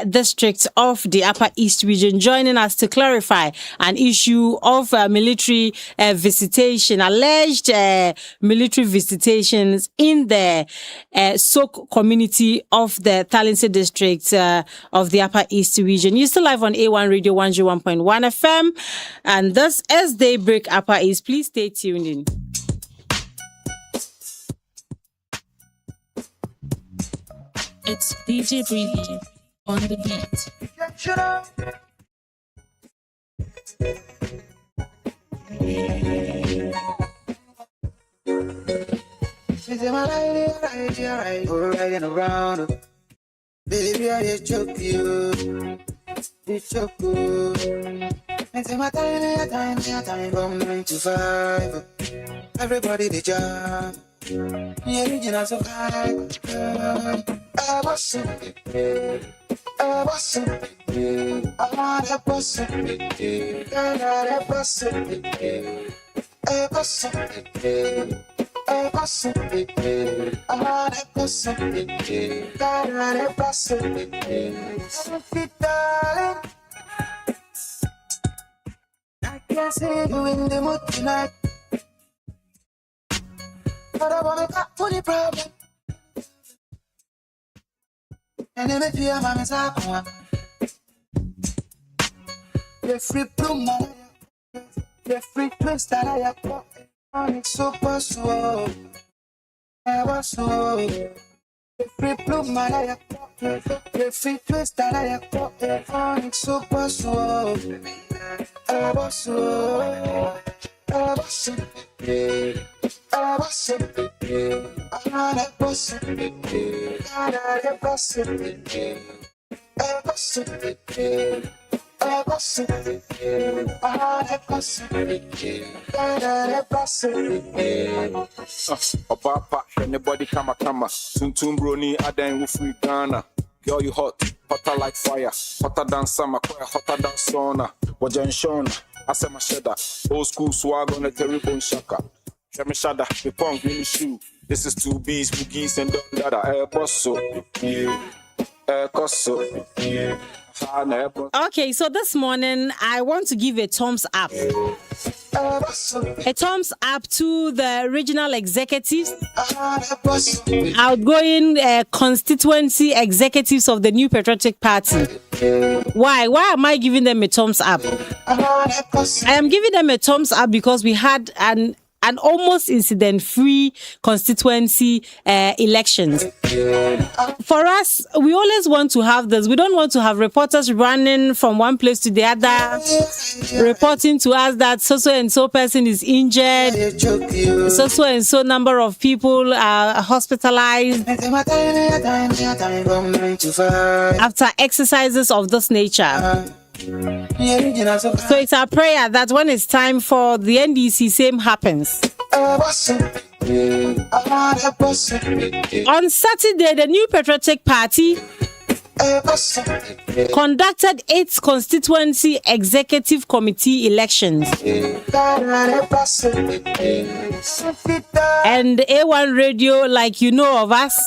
district of the Upper East region, joining us to clarify an issue of military visitation, alleged military visitations in the Souk community of the Talensi district of the Upper East region. You're still live on A1 Radio 101.1 FM, and this is Daybreak Upper East. Please stay tuned in. It's DJ Breezy on the beat. Riding around, baby, I just choke you. It's choke you. And say my time from 9 to 5. Everybody the job. Yeah, original so high. I was so big. I was so big. I was so big. I was so big. I was so big. I was so big. I was so big. I was so big. Darling, I can't see you in the mood tonight, but I wanna talk to the problem. And then if you are my message, the free bloom, the free twist that I have got on it super slow. I was slow. The free bloom, I have got the free twist that I have got on it super slow. I was slow. I was slow. Obapa, anybody kama kama. Tuntum broni, adan free Ghana. Girl, you hot, hotter like fire, hotter than summer, quite hotter than sauna. Wajan Sean, I said my cheddar. Old school swag on a terrible shaka. Shami Shada, the punk, green shoe. This is 2Bs, boogies, and dada. Bosso, Cosso, Okay, so this morning I want to give a thumbs up. A thumbs up to the regional executives, outgoing constituency executives of the New Patriotic Party. Why? Why am I giving them a thumbs up? I am giving them a thumbs up because we had an almost incident-free constituency elections. For us, we always want to have this. We don't want to have reporters running from one place to the other, reporting to us that so-and-so person is injured, so-and-so number of people are hospitalized after exercises of this nature. So it's our prayer that when it's time for the NDC, same happens. On Saturday, the New Patriotic Party conducted its constituency executive committee elections. And A1 Radio, like you know of us,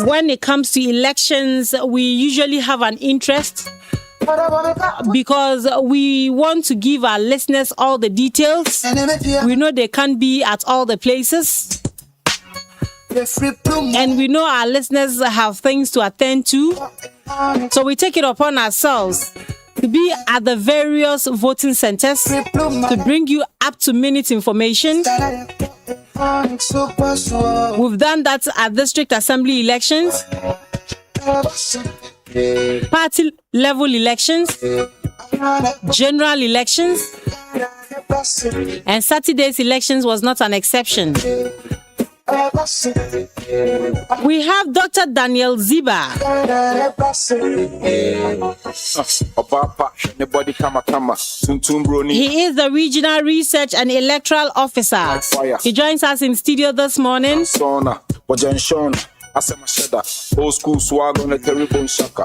when it comes to elections, we usually have an interest because we want to give our listeners all the details. We know they can't be at all the places. And we know our listeners have things to attend to. So we take it upon ourselves to be at the various voting centers to bring you up-to-minute information. We've done that at district assembly elections, party level elections, general elections, and Saturday's elections was not an exception. We have Dr. Daniel Ziba. He is the Regional Research and Electoral Officer. He joins us in studio this morning. Old school swag on a terrible shaka.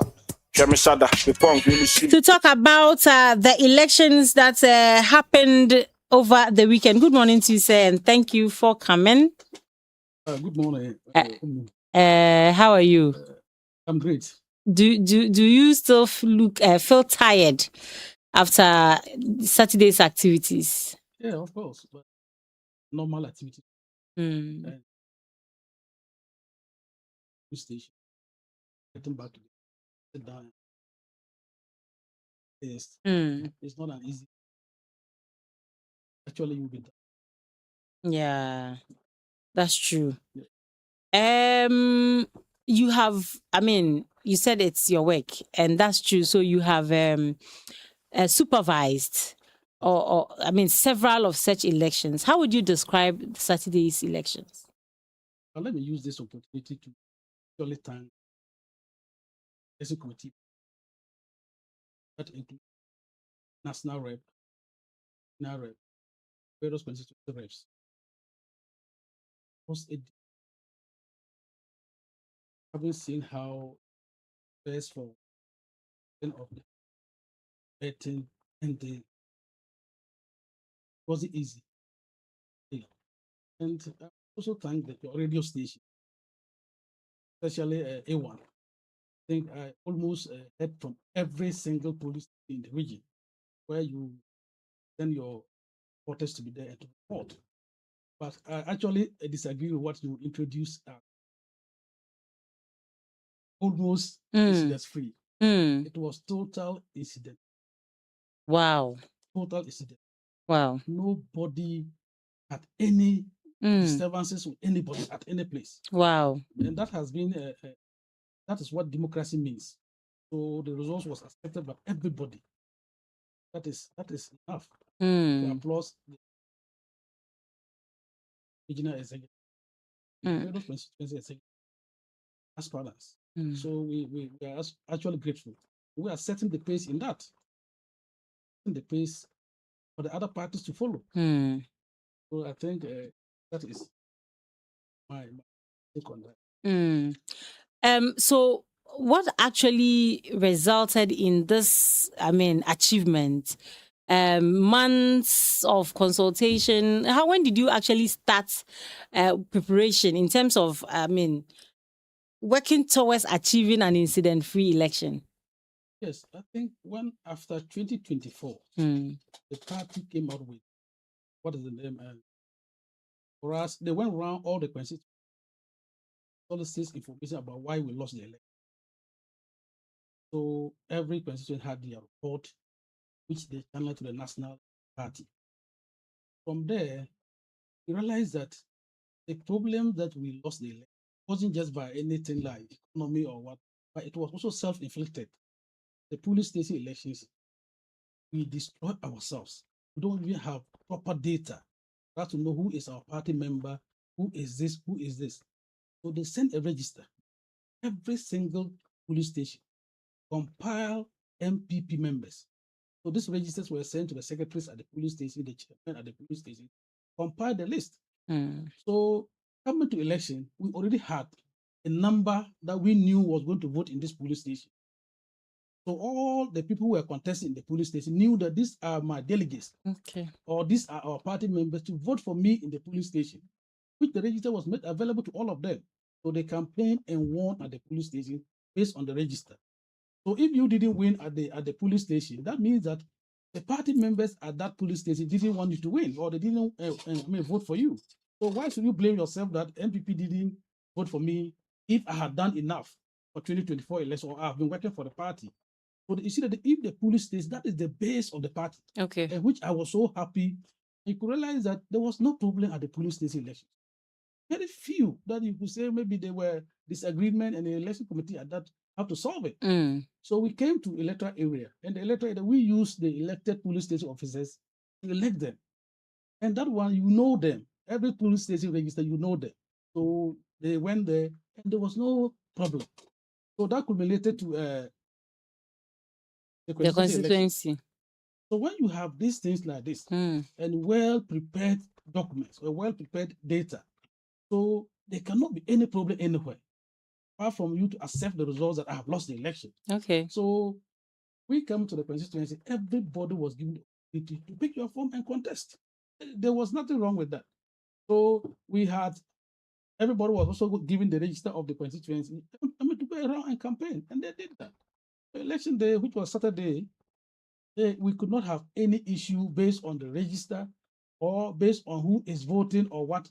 To talk about the elections that happened over the weekend. Good morning to you, sir, and thank you for coming. Good morning. How are you? I'm great. Do you still feel tired after Saturday's activities? Yeah, of course. But normal activity. Station. Getting back to sit down. Yes. It's not an easy. Actually, you'll be done. Yeah, that's true. You have, you said it's your work, and that's true. So you have supervised or several of such elections. How would you describe Saturday's elections? Well, let me use this opportunity to actually thank the committee that includes national rep, various constituency reps. Having seen how first for of the betting and the wasn't easy. And I also thank the radio station, especially A1. I think I almost heard from every single police in the region where you send your reporters to be there to report. But I actually disagree with what you introduced. Almost incident free. It was total incident. Wow. Total incident. Wow. Nobody had any disturbances with anybody at any place. Wow. And that has been, that is what democracy means. So the results was accepted by everybody. That is enough to applaud regional executive, Mm. those constituency executive aspirants. Mm. So we are actually grateful. We are setting the pace in that, setting the pace for the other parties to follow. Mm. So I think that is my take on that. Mm. So what actually resulted in this, achievement? Months of consultation. When did you actually start preparation in terms of, working towards achieving an incident-free election? Yes, I think when after 2024, Mm. the party came out with what is the name? For us, they went around all the constituencies, policies, information about why we lost the election. So every constituency had their report, which they channeled to the national party. From there, we realized that the problem that we lost the election wasn't just by anything like economy or what, but it was also self-inflicted. The police station elections, we destroyed ourselves. We don't even have proper data for us to know who is our party member, who is this, who is this. So they sent a register. Every single police station compile MPP members. So these registers were sent to the secretaries at the police station, the chairman at the police station, compile the list. Mm. So coming to election, we already had a number that we knew was going to vote in this police station. So all the people who were contesting in the police station knew that these are my delegates, Okay. or these are our party members to vote for me in the police station, which the register was made available to all of them. So they campaigned and won at the police station based on the register. So if you didn't win at the police station, that means that the party members at that police station didn't want you to win, or they didn't vote for you. So why should you blame yourself that MPP didn't vote for me if I had done enough for 2024 election, or I've been working for the party? So you see that if the police station, that is the base of the party, Okay. which I was so happy. You could realize that there was no problem at the police station election. Very few that you could say maybe there were disagreement, and the election committee at that have to solve it. Mm. So we came to electoral area, and the electoral area, we used the elected police station officers to elect them. And that one, you know them. Every police station register, you know them. So they went there, and there was no problem. So that culminated to the The constituency election. constituency. So when you have these things like this, Mm. and well-prepared documents or well-prepared data, so there cannot be any problem anywhere, apart from you to accept the results that I have lost the election. Okay. So we come to the constituency, everybody was given the opportunity to pick your form and contest. There was nothing wrong with that. So we had, everybody was also given the register of the constituency, to go around and campaign, and they did that. The election day, which was Saturday, we could not have any issue based on the register or based on who is voting or what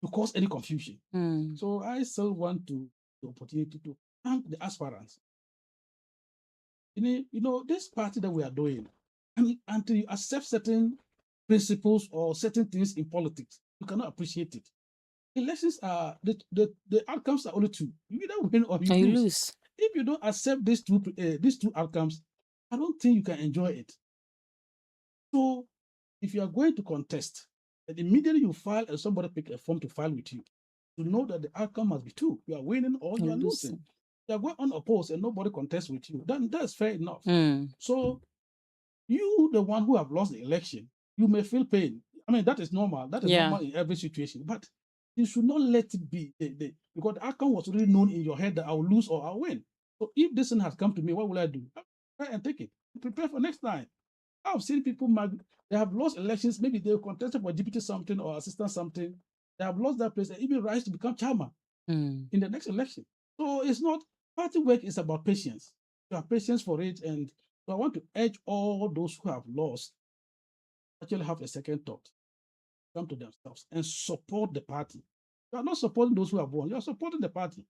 to cause any confusion. Mm. So I still want the opportunity to thank the aspirants. You know, this party that we are doing, until you accept certain principles or certain things in politics, you cannot appreciate it. Elections are, the outcomes are only two. You either win or you lose. If you don't accept these two outcomes, I don't think you can enjoy it. So if you are going to contest, and immediately you file and somebody pick a form to file with you, to know that the outcome must be two. You are winning or you are losing. You are going unopposed and nobody contests with you. Then that's fair enough. Mm. So you, the one who have lost the election, you may feel pain. I mean, that is normal. That is normal in every situation. But you should not let it be because the outcome was already known in your head that I'll lose or I'll win. So if this thing has come to me, what will I do? I'll try and take it. Prepare for next time. I've seen people, they have lost elections. Maybe they contested for deputy something or assistant something. They have lost that place and even rise to become chairman in the next election. So it's not, party work is about patience. You have patience for it. And so I want to urge all those who have lost actually have a second thought, come to themselves and support the party. You are not supporting those who have won. You are supporting the party.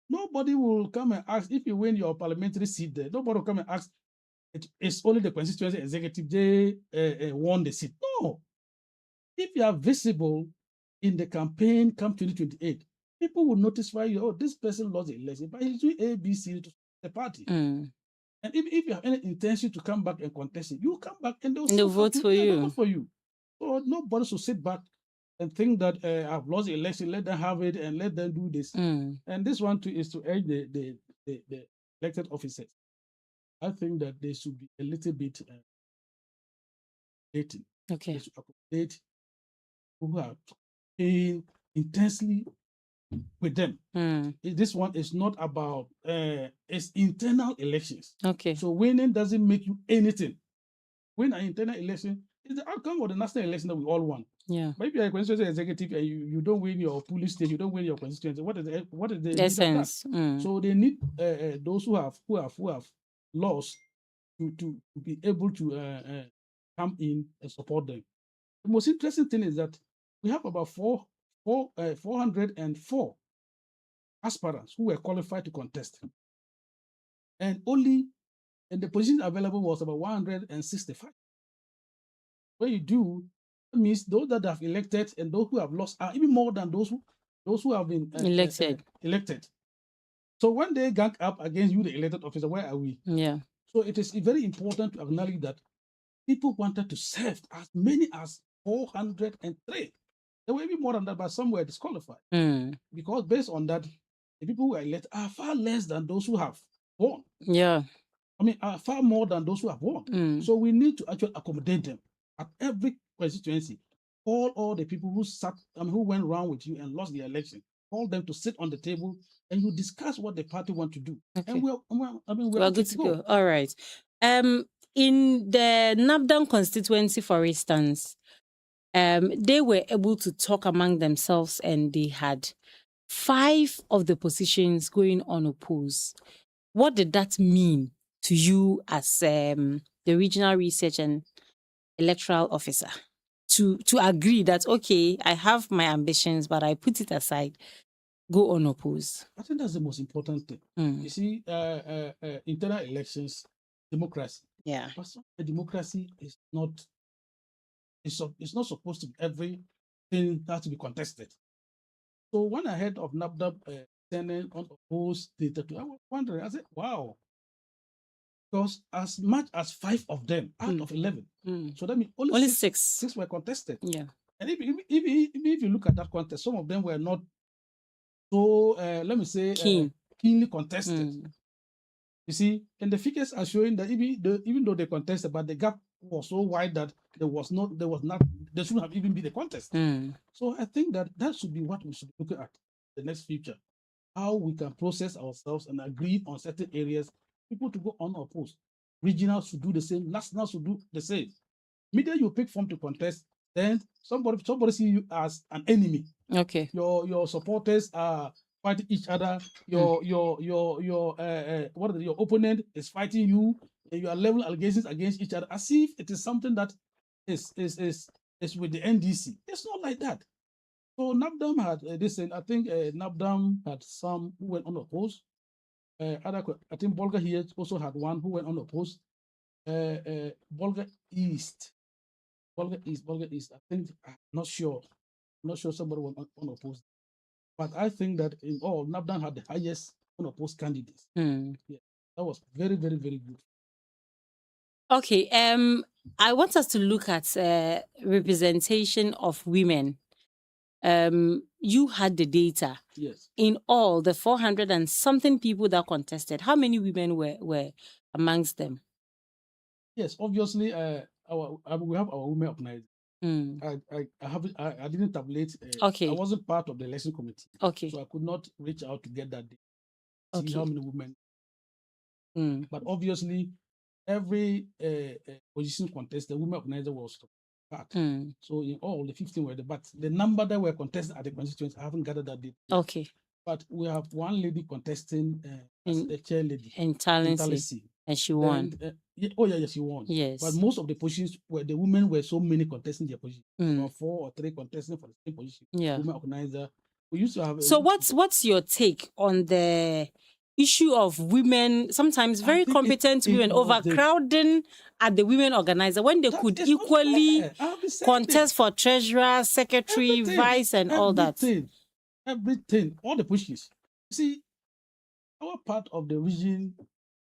Nobody will come and ask if you win your parliamentary seat there. Nobody will come and ask, it's only the constituency executive they won the seat. No. If you are visible in the campaign come 2028, people will notify you, oh, this person lost the election, but he's doing A, B, C to the party. Mm. And if you have any intention to come back and contest it, you come back and they'll vote for you. They'll vote for you. So nobody should sit back and think that I've lost the election, let them have it and let them do this. Mm. And this one too is to urge the elected officers. I think that they should be a little bit dating. Okay. They should accommodate people who are paying intensely with them. Mm. This one is not about it's internal elections. Okay. So winning doesn't make you anything. Win an internal election is the outcome of the national election that we all want. Yeah. But if you're a constituency executive and you don't win your police station, you don't win your constituency, what is the need of that? Essence. Mm. So they need those who have lost to be able to come in and support them. The most interesting thing is that we have about 404 aspirants who were qualified to contest, and the position available was about 165. When you do, it means those that have elected and those who have lost are even more than those who have been elected. So when they gang up against you, the elected officer, where are we? Yeah. So it is very important to acknowledge that people wanted to serve as many as 403. There were even more than that, but some were disqualified. Mm. Because based on that, the people who were elected are far less than those who have won. Yeah. I mean, are far more than those who have won. Mm. So we need to actually accommodate them at every constituency. Call all the people who went around with you and lost the election. Call them to sit on the table and you discuss what the party want to do. Okay. And we're good to go. All right. In the Nabdan constituency, for instance, they were able to talk among themselves and they had 5 of the positions going unopposed. What did that mean to you as the regional research and electoral officer to agree that, okay, I have my ambitions, but I put it aside, go unopposed? I think that's the most important thing. You see, internal elections, democracy. Yeah. But the democracy is not, it's not supposed to be everything has to be contested. So when I heard of NABDAB sending unopposed data, I was wondering, I said, wow. Because as much as 5 of them out of 11, so that means only 6 were contested. Yeah. And if you look at that contest, some of them were not so, let me say, keenly contested. You see, and the figures are showing that even though they contested, but the gap was so wide that there shouldn't have even been a contest. So I think that should be what we should be looking at the next future. How we can process ourselves and agree on certain areas, people to go unopposed. Regionals should do the same, nationals should do the same. Media you pick from to contest, then somebody see you as an enemy. Okay. Your supporters are fighting each other. Your opponent is fighting you, and you are level allegations against each other as if it is something that is with the NDC. It's not like that. So NABDAM had this, and I think NABDAM had some who went unopposed. I think Bolga here also had one who went unopposed. Bolga East. I think I'm not sure somebody went unopposed. But I think that in all, NABDAM had the highest unopposed candidates. Yeah, that was very, very, very good. Okay. I want us to look at representation of women. You had the data. Yes. In all, the 400 and something people that contested, how many women were amongst them? Yes, obviously, we have our women organizers. I didn't tabulate. Okay. I wasn't part of the election committee. Okay. So I could not reach out to get that data. Okay. See how many women. But obviously, every position contest, the women organizer was part. So in all, the 15 were there. But the number that were contested at the constituency, I haven't gathered that data. Okay. But we have one lady contesting as the chair lady. In Talency. And she won. She won. Yes. But most of the positions where the women were so many contesting their position. About 4 or 3 contesting for the same position. Yeah. Women organizer. We used to have. So what's your take on the issue of women, sometimes very competent women, overcrowding at the women organizer when they could equally contest for treasurer, secretary, vice, and all that? Everything, all the pushes. See, our part of the region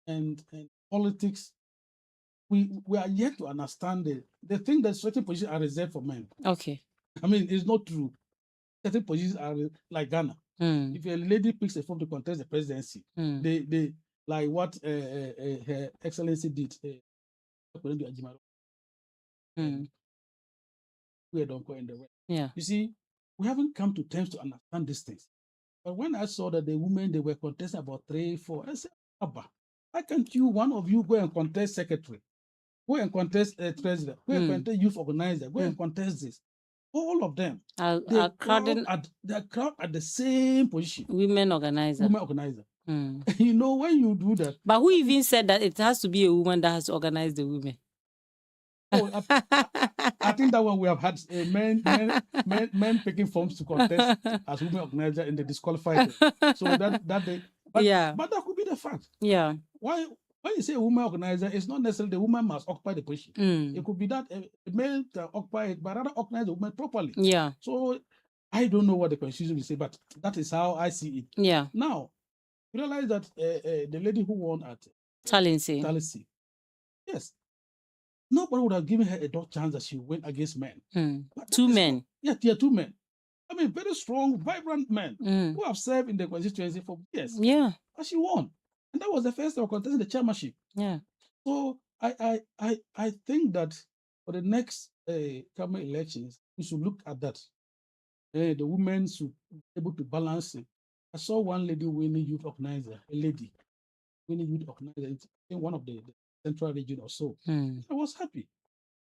and politics, we are yet to understand the thing that certain positions are reserved for men. Okay. I mean, it's not true. Certain positions are like Ghana. If a lady picks a form to contest the presidency, they like what Her Excellency did. We don't go in the way. Yeah. You see, we haven't come to terms to understand these things. But when I saw that the women they were contesting about 3, 4, I said, Abba, why can't you, one of you, go and contest secretary? Go and contest president. Go and contest youth organizer. Go and contest this. All of them. Are crowding They're crowd at the same position. women organizer. Women organizer. You know, when you do that. But who even said that it has to be a woman that has to organize the women? Oh, I think that one we have had men picking forms to contest as women organizer and they disqualified them. So that they, but that could be the fact. Yeah. Why? When you say a woman organizer, it's not necessarily the woman must occupy the position. It could be that a male can occupy it, but rather organize the woman properly. Yeah. So I don't know what the constitution will say, but that is how I see it. Yeah. Now, you realize that the lady who won at Talensi, yes, nobody would have given her a dog chance that she went against men. 2 men. Yeah, 2 men. I mean, very strong, vibrant men who have served in the constituency for years. Yeah. But she won. And that was the first time contesting the chairmanship. Yeah. So I think that for the next coming elections, we should look at that. The women should be able to balance it. I saw one lady winning youth organizer, a lady winning youth organizer in one of the central region or so. I was happy.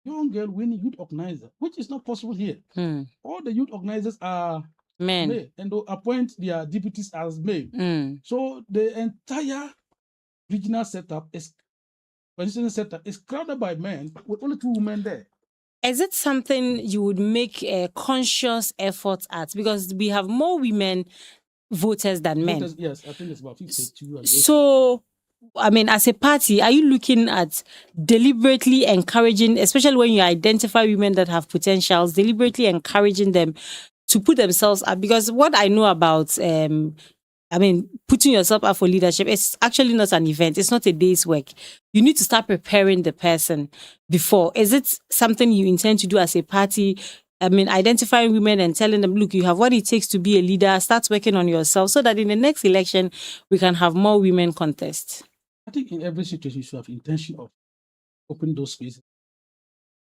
Young girl winning youth organizer, which is not possible here. All the youth organizers are men, and they appoint their deputies as men. So the entire regional setup is crowded by men with only 2 women there. Is it something you would make a conscious effort at? Because we have more women voters than men. Yes, I think it's about 52. So, I mean, as a party, are you looking at deliberately encouraging, especially when you identify women that have potentials, deliberately encouraging them to put themselves up? Because what I know about, putting yourself up for leadership, it's actually not an event. It's not a day's work. You need to start preparing the person before. Is it something you intend to do as a party? I mean, identifying women and telling them, look, you have what it takes to be a leader. Start working on yourself so that in the next election, we can have more women contest. I think in every situation, you should have intention of opening those spaces.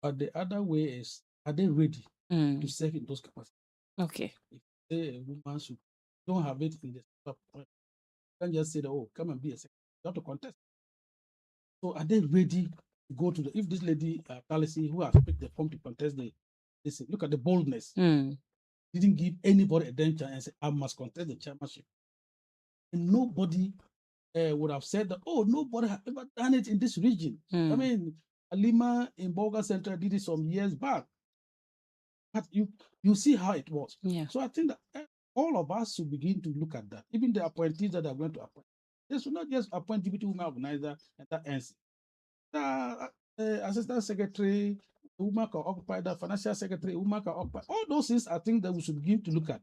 But the other way is, are they ready to serve in those capacities? Okay. If a woman should don't have it in the point, you can't just say, oh, come and be a secretary. You have to contest. So are they ready to go to if this lady, Talisi, who has picked the form to contest look at the boldness. Didn't give anybody a damn chance and say, I must contest the chairmanship. And nobody would have said that, oh, nobody has ever done it in this region. I mean, Alima in Bolga Central did it some years back. But you see how it was. Yeah. So I think that all of us should begin to look at that. Even the appointees that are going to appoint. They should not just appoint deputy women organizer and that ends. Assistant secretary, a woman can occupy that, financial secretary, a woman can occupy. All those things I think that we should begin to look at.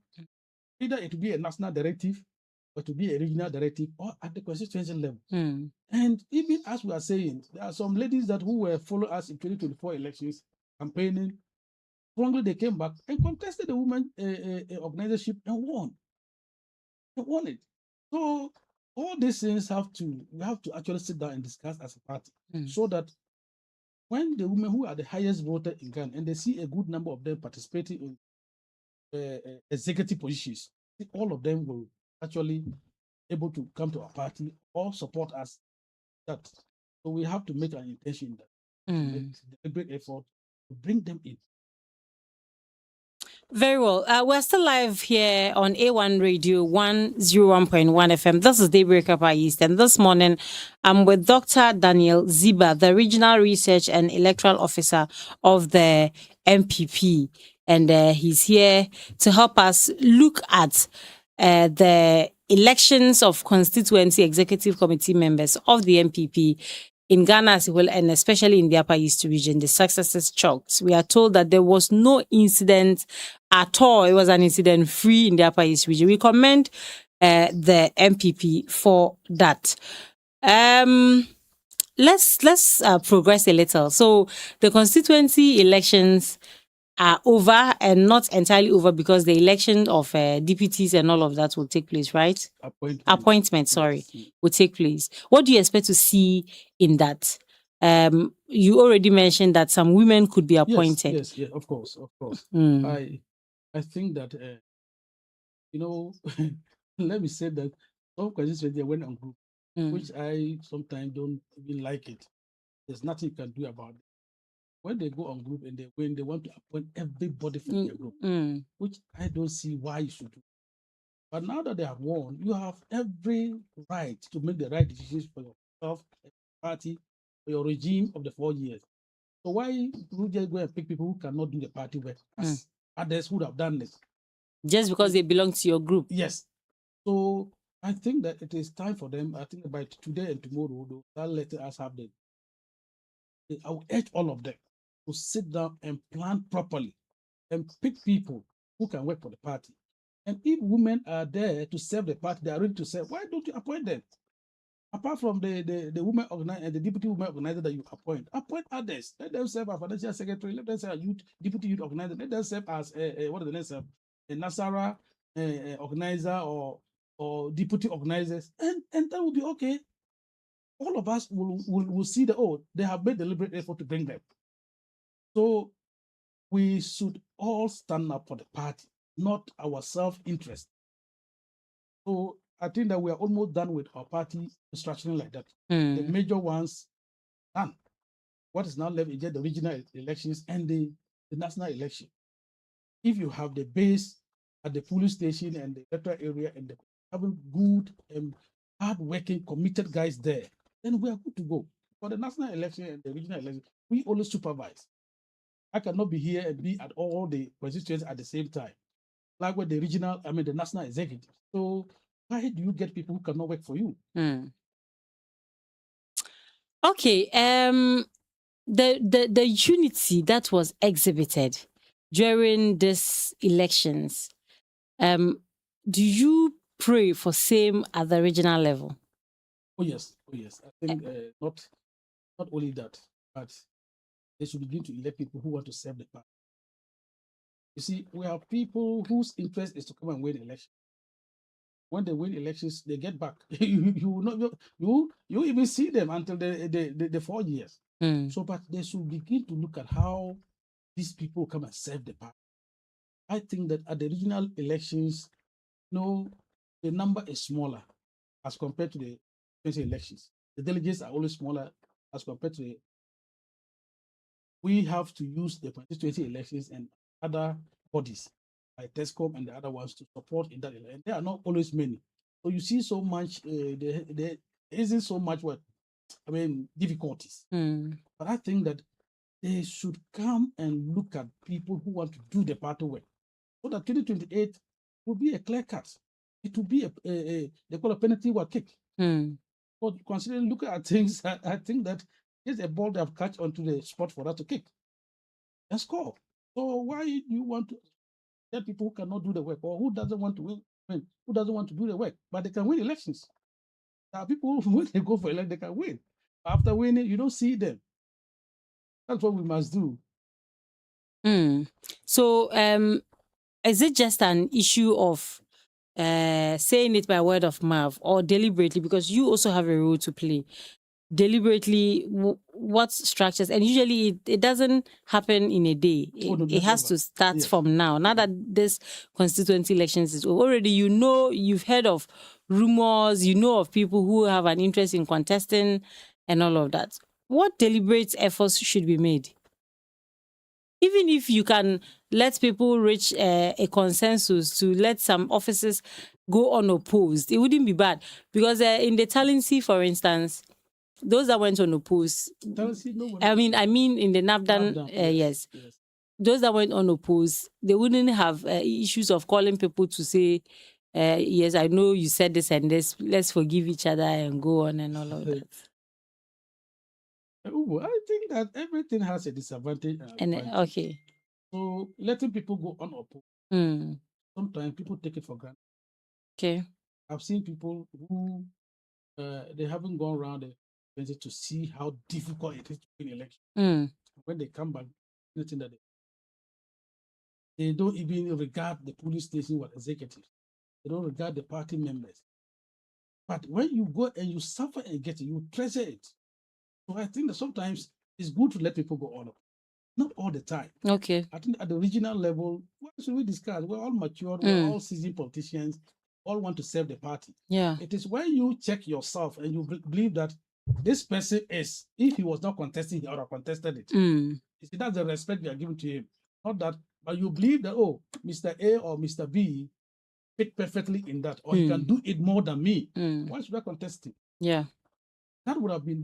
Either it will be a national directive, or to be a regional directive, or at the constituency level. And even as we are saying, there are some ladies who were following us in 2024 elections, campaigning. Strongly, they came back and contested the women organization and won. They won it. So all these things we have to actually sit down and discuss as a party, so that when the women who are the highest voter in Ghana and they see a good number of them participating in executive positions, all of them will actually able to come to our party or support us. So we have to make an intention that make a great effort to bring them in. Very well. We're still live here on A1 Radio 101.1 FM. This is Daybreak Upper East. And this morning, I'm with Dr. Daniel Ziba, the Regional Research and Electoral Officer of the MPP. And he's here to help us look at the elections of constituency executive committee members of the MPP in Ghana as well, and especially in the Upper East region. The successes chalked. We are told that there was no incident at all. It was an incident free in the Upper East region. We commend the MPP for that. Let's progress a little. So the constituency elections are over and not entirely over because the election of deputies and all of that will take place, right? Appointment, sorry, will take place. What do you expect to see in that? You already mentioned that some women could be appointed. Yes, of course. Mm. I think that let me say that some questions they went on group, which I sometimes don't even like it. There's nothing you can do about it. When they go on group and they win, they want to appoint everybody from their group, which I don't see why you should do. But now that they have won, you have every right to make the right decisions for yourself, party, for your regime of the 4 years. So why you just go and pick people who cannot do the party work as others would have done this? Just because they belong to your group? Yes. So I think that it is time for them. I think by today and tomorrow, they'll let us have them. I will urge all of them to sit down and plan properly and pick people who can work for the party. And if women are there to serve the party, they are ready to serve, why don't you appoint them? Apart from the women organizer and the deputy women organizer that you appoint others. Let them serve as financial secretary, let them serve as deputy youth organizer, let them serve as what is the name of a Nasara organizer or deputy organizers, and that will be okay. All of us will see that they have made deliberate effort to bring them. So we should all stand up for the party, not our self-interest. So I think that we are almost done with our party structuring like that. The major ones done. What is now left is just the regional elections and the national election. If you have the base at the polling station and the electoral area and having good and hard-working, committed guys there, then we are good to go. For the national election and the regional election, we always supervise. I cannot be here and be at all the constituencies at the same time, like with the the national executive. So why do you get people who cannot work for you? Okay. The unity that was exhibited during these elections, do you pray for same at the regional level? Oh yes. I think not only that, but they should begin to elect people who want to serve the party. You see, we have people whose interest is to come and win elections. When they win elections, they get back. you even see them until the 4 years. So, but they should begin to look at how these people come and serve the party. I think that at the regional elections, the number is smaller as compared to the 20 elections. The delegates are always smaller as compared to the. We have to use the 2020 elections and other bodies like TESCOM and the other ones to support in that election. There are not always many. So you see so much, there isn't so much difficulties. But I think that they should come and look at people who want to do the party work. So that 2028 will be a clear cut. It will be they call a penalty work kick. But considering, look at things, I think that it's a ball they have catch onto the spot for that to kick and score. So why do you want to get people who cannot do the work or who doesn't want to win, who doesn't want to do the work, but they can win elections? There are people who, when they go for election, they can win. After winning, you don't see them. That's what we must do. So is it just an issue of saying it by word of mouth or deliberately? Because you also have a role to play. Deliberately, what structures, and usually it doesn't happen in a day. It has to start from now. Now that this constituency elections is already, you've heard of rumors, of people who have an interest in contesting and all of that. What deliberate efforts should be made? Even if you can let people reach a consensus to let some offices go unopposed, it wouldn't be bad. Because in the Talency, for instance, those that went unopposed, I mean in the NAFDAN, yes. Those that went unopposed, they wouldn't have issues of calling people to say, yes, I know you said this and this, let's forgive each other and go on and all of that. I think that everything has a disadvantage. Okay. So letting people go unopposed, sometimes people take it for granted. Okay. I've seen people who they haven't gone around to see how difficult it is to win election. When they come back, nothing that They don't even regard the police station or executive. They don't regard the party members. But when you go and you suffer and get it, you treasure it. So I think that sometimes it's good to let people go on. Not all the time. Okay. I think at the regional level, what should we discuss? We're all mature, we're all seasoned politicians, all want to serve the party. Yeah. It is when you check yourself and you believe that this person is, if he was not contesting, he would have contested it. You see, that's the respect we are giving to him. Not that, but you believe that, oh, Mr. A or Mr. B fit perfectly in that, or he can do it more than me. Why should I contest him? Yeah. That would have been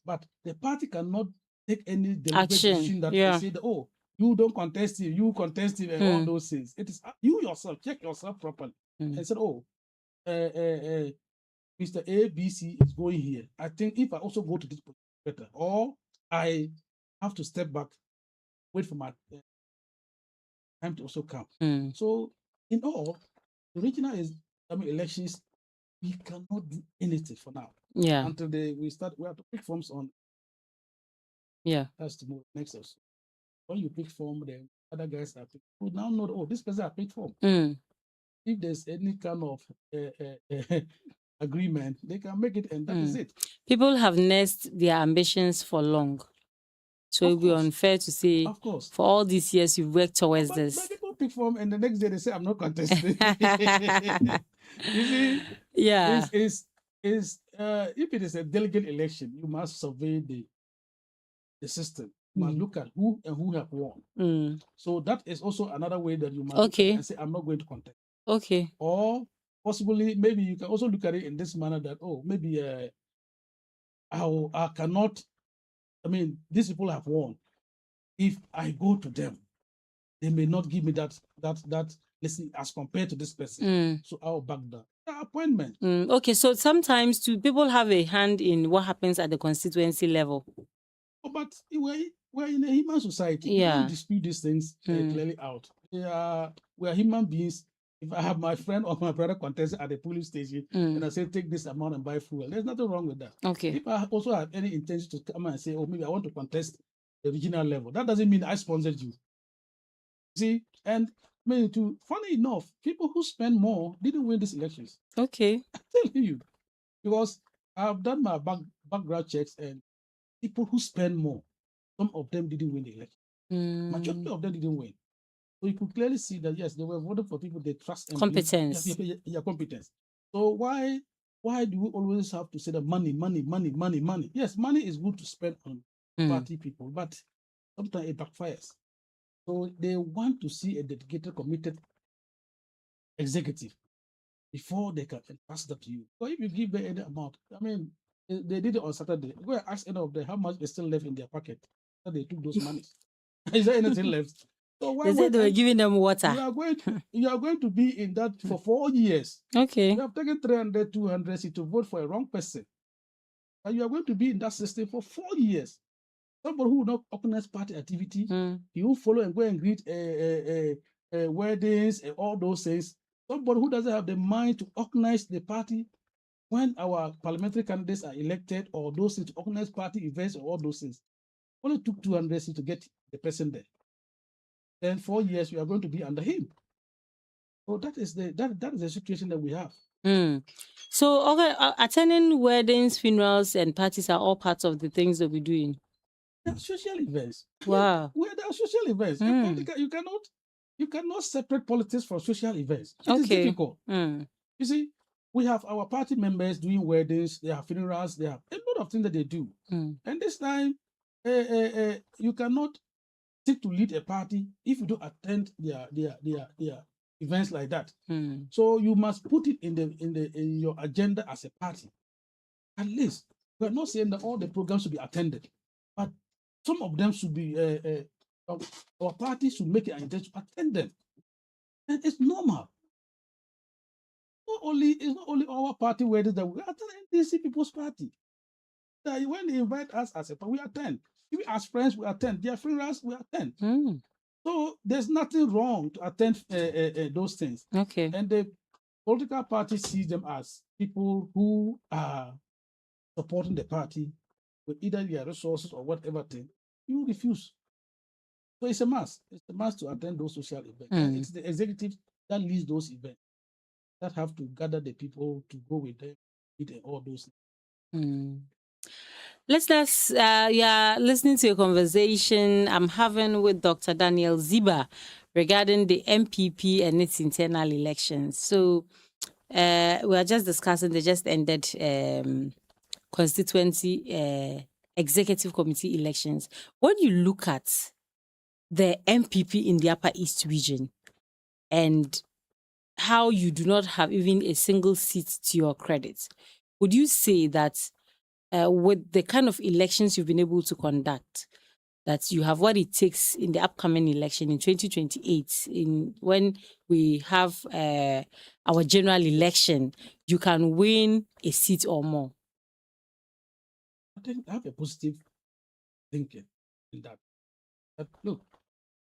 but the party cannot take any deliberate Action. decision that Yeah. say that, oh, you don't contest him, you contest him, and all those things. It is you yourself, check yourself properly. And said, oh, Mr. A, B, C is going here. I think if I also go to this position better, or I have to step back, wait for my time to also come. So, in all, the regional elections, we cannot do anything for now. Yeah. Until we have to pick forms on. Yeah. That's the next episode. When you pick form, the other guys are picked. You now know, oh, this person are picked form. If there's any kind of agreement, they can make it, and that is it. People have nursed their ambitions for long. So it would be unfair to say, of course, for all these years you've worked towards this. But people pick form, and the next day they say, I'm not contesting. You see? Yeah. If it is a delegate election, you must survey the system. You must look at who have won. So that is also another way that you must look at it and say, I'm not going to contest. Okay. Or possibly, maybe you can also look at it in this manner that, oh, maybe I cannot, these people have won. If I go to them, they may not give me that listen as compared to this person. So I'll back down. Appointment. Okay, so sometimes do people have a hand in what happens at the constituency level? Oh, but we're in a human society. We don't dispute these things clearly out. We are human beings. If I have my friend or my brother contesting at the police station and I say, take this amount and buy fuel, there's nothing wrong with that. Okay. If I also have any intention to come and say, oh, maybe I want to contest the regional level, that doesn't mean I sponsored you. See? And funny enough, people who spend more didn't win these elections. Okay. I'm telling you. Because I've done my background checks, and people who spend more, some of them didn't win the election. Majority of them didn't win. So you could clearly see that, yes, they were voting for people they trust and competence. Competence. So why do we always have to say that money? Yes, money is good to spend on party people, but sometimes it backfires. So they want to see a dedicated, committed executive before they can entrust that to you. So if you give them any amount, they did it on Saturday. Go and ask any of them how much is still left in their pocket that they took those monies. Is there anything left? So they said they were giving them water. You are going to be in that for 4 years. Okay. You have taken 300, 200 seats to vote for a wrong person. And you are going to be in that system for 4 years. Somebody who will not organize party activity, he will follow and go and greet weddings and all those things. Somebody who doesn't have the mind to organize the party when our parliamentary candidates are elected, or those things to organize party events or all those things. Only took 200 seats to get the person there. Then 4 years you are going to be under him. So that is the situation that we have. So okay, attending weddings, funerals, and parties are all parts of the things that we're doing. They are social events. Wow. They are social events. You cannot separate politics from social events. It is difficult. You see, we have our party members doing weddings, they have funerals, they have a lot of things that they do. And this time, you cannot seek to lead a party if you don't attend their events like that. So you must put it in your agenda as a party. At least we are not saying that all the programs should be attended, but some of them should be. Our party should make an intention to attend them, and it's normal. It's not only our party weddings that we attend. NDC People's Party. That when they invite us as a party, we attend. If we as friends, we attend. Their funerals, we attend. So there's nothing wrong to attend those things. Okay. And the political party sees them as people who are supporting the party with either their resources or whatever thing. You refuse. So it's a must. It's a must to attend those social events. And it's the executive that leads those events that have to gather the people to go with them, eat and all those things. Listeners, you're listening to a conversation I'm having with Dr. Daniel Ziba regarding the MPP and its internal elections. So we are just discussing the just ended constituency executive committee elections. When you look at the MPP in the Upper East region and how you do not have even a single seat to your credit, would you say that with the kind of elections you've been able to conduct, that you have what it takes in the upcoming election in 2028, when we have our general election, you can win a seat or more? I think I have a positive thinking in that. But look,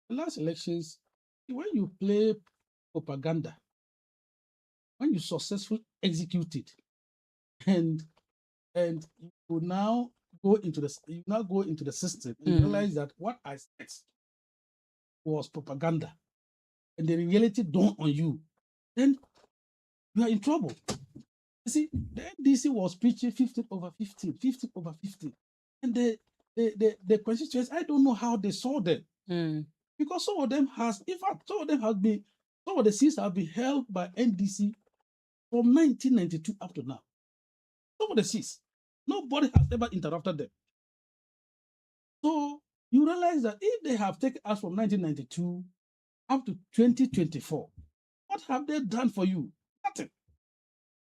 the last elections, when you play propaganda, when you successfully execute it, and you now go into the system and you realize that what I said was propaganda, and the reality dawned on you, then you are in trouble. You see, the NDC was preaching 15 over 15, 15 over 15, and the constituents, I don't know how they saw them, because some of them has been, some of the seats have been held by NDC from 1992 up to now. Some of the seats, nobody has ever interrupted them. So you realize that if they have taken us from 1992 up to 2024, what have they done for you? Nothing.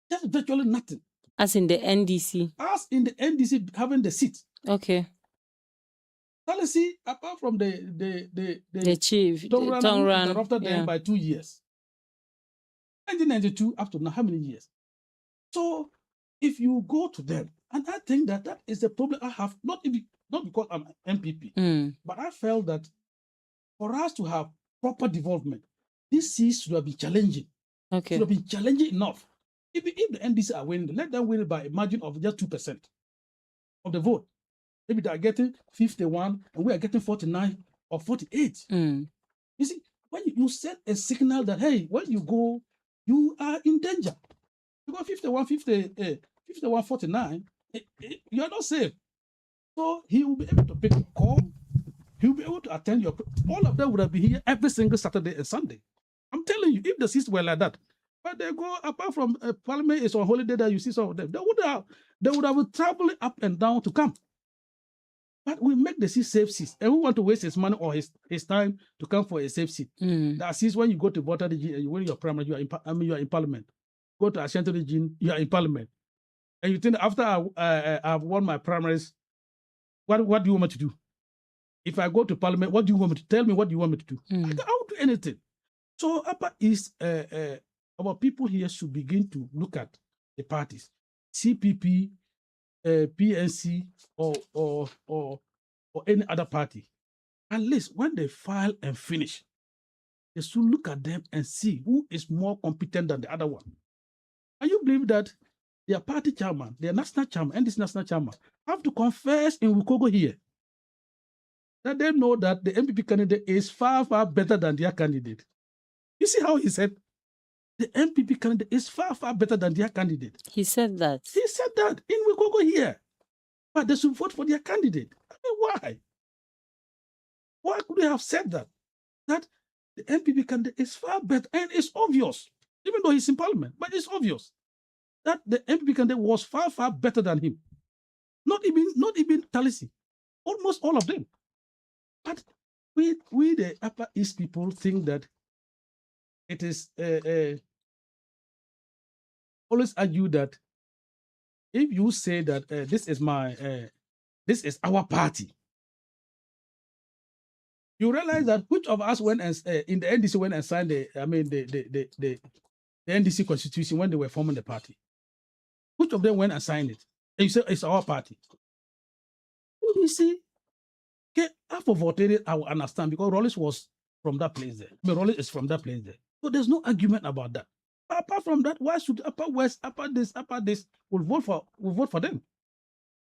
Just virtually nothing. As in the NDC? As in the NDC having the seat. Okay. Policy, apart from the chief, Tongran interrupted them by 2 years. 1992 up to now, how many years? So if you go to them, and I think that is the problem I have, not because I'm MPP, but I felt that for us to have proper development, this seats should have been challenging. Okay. Should have been challenging enough. If the NDC are winning, let them win it by a margin of just 2% of the vote. Maybe they are getting 51 and we are getting 49 or 48. You see, when you send a signal that, hey, when you go, you are in danger. You go 51, 49, you are not safe. So he will be able to pick a call. He will be able to attend your. All of them would have been here every single Saturday and Sunday. I'm telling you, if the seats were like that, but they go, apart from Parliament is on holiday that you see some of them, they would have traveled up and down to come. But we make the seat safe seats, and who want to waste his money or his time to come for a safe seat? That seats when you go to Volta region, you win your primary, you are in Parliament. Go to Ashanti region, you are in Parliament. And you think after I've won my primaries, what do you want me to do? If I go to Parliament, what do you want me to tell me? What do you want me to do? I won't do anything. So Upper East, our people here should begin to look at the parties, CPP, PNC, or any other party. At least when they file and finish, they should look at them and see who is more competent than the other one. And you believe that their party chairman, their national chairman, and this national chairman have to confess in Wukogo here that they know that the MPP candidate is far, far better than their candidate. You see how he said the MPP candidate is far, far better than their candidate. He said that. He said that in Wukogo here. But they should vote for their candidate. I mean, why? Why could they have said that? That the MPP candidate is far better, and it's obvious, even though he's in Parliament, but it's obvious that the MPP candidate was far, far better than him. Not even Talisi. Almost all of them. But we the Upper East people think that it is always argue that if you say that this is our party, you realize that which of us went and in the NDC went and signed the NDC constitution when they were forming the party. Which of them went and signed it? And you say it's our party. You see, okay, half of what I will understand because Rollins was from that place there. I mean, Rollins is from that place there. So there's no argument about that. But apart from that, why should Upper West, Upper this will vote for them?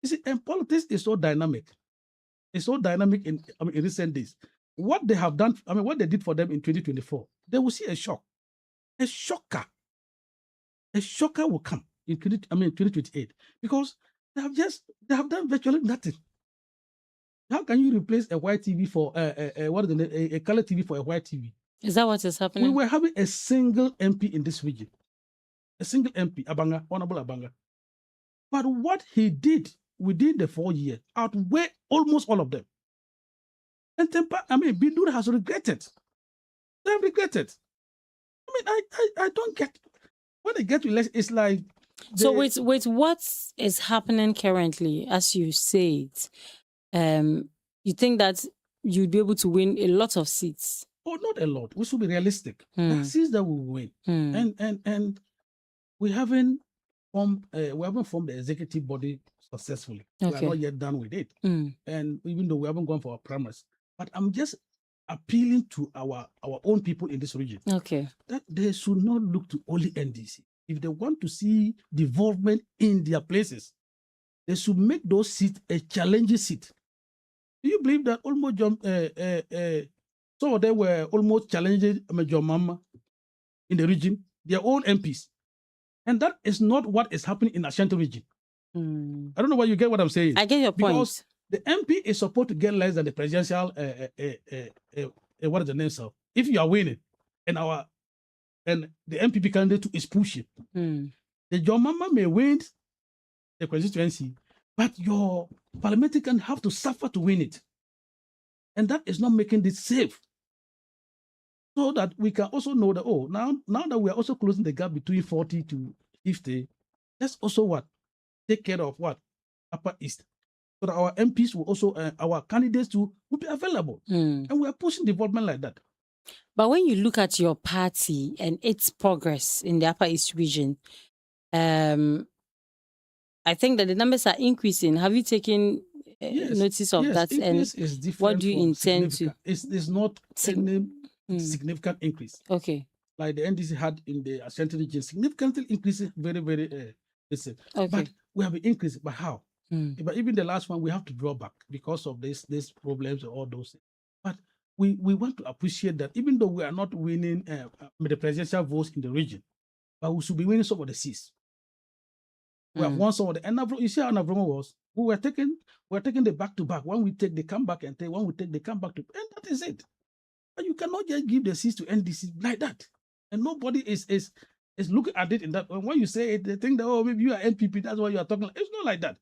You see, and politics is so dynamic. It's so dynamic in recent days. what they have done, what they did for them in 2024, they will see a shock. A shocker will come in 2028 because they have done virtually nothing. How can you replace a white TV for a color TV for a white TV? Is that what is happening? We were having a single MP in this region, a single MP, Abanga, Honorable Abanga. But what he did within the 4 years outweigh almost all of them. And Bindur has regretted. They have regretted. I don't get. When they get to election, it's like. So with what is happening currently, as you say it, you think that you'd be able to win a lot of seats? Oh, not a lot. We should be realistic. There are seats that we will win, and we haven't formed the executive body successfully. Okay. We are not yet done with it, and even though we haven't gone for our primaries, but I'm just appealing to our own people in this region. Okay. That they should not look to only NDC. If they want to see development in their places, they should make those seats a challenging seat. Do you believe that almost some of them were almost challenging Major Mama in the region, their own MPs? And that is not what is happening in Ashanti region. I don't know why you get what I'm saying. I get your point. Because the MP is supposed to get less than the presidential, what is the name, sir? If you are winning, and the MPP candidate is pushing, the John Mama may win the constituency, but your parliamentary can have to suffer to win it. And that is not making it safe. So that we can also know that, now that we are also closing the gap between 40 to 50, let's also take care of Upper East. So that our MPs will also, our candidates will be available. And we are pushing development like that. But when you look at your party and its progress in the Upper East region, I think that the numbers are increasing. Have you taken notice of that? And what do you intend to? It's not any significant increase. Okay. Like the NDC had in the Ashanti region, significantly increasing, very, very listen. Okay. But we have an increase. But how? But even the last one, we have to draw back because of these problems and all those things. But we want to appreciate that even though we are not winning the presidential votes in the region, but we should be winning some of the seats. We have won some of the, and you see how Navroma was. We were taking the back-to-back. When we take, they come back and take. When we take, they come back to, and that is it. But you cannot just give the seats to NDC like that. And nobody is looking at it in that. When you say it, they think that, maybe you are NPP, that's why you are talking. It's not like that.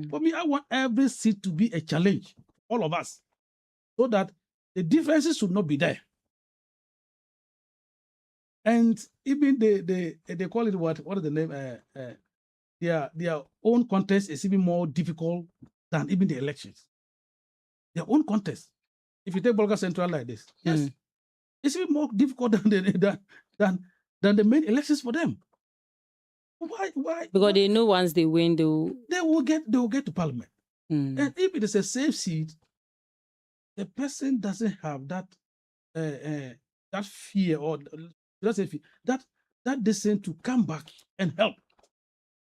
For me, I want every seat to be a challenge, all of us, so that the differences should not be there. And even they call it what is the name? Their own contest is even more difficult than even the elections. Their own contest. If you take Bolga Central like this, yes, it's even more difficult than the main elections for them. Why? Because they know once they win, they will get to parliament. And if it is a safe seat, the person doesn't have that that fear or let's say that desire to come back and help.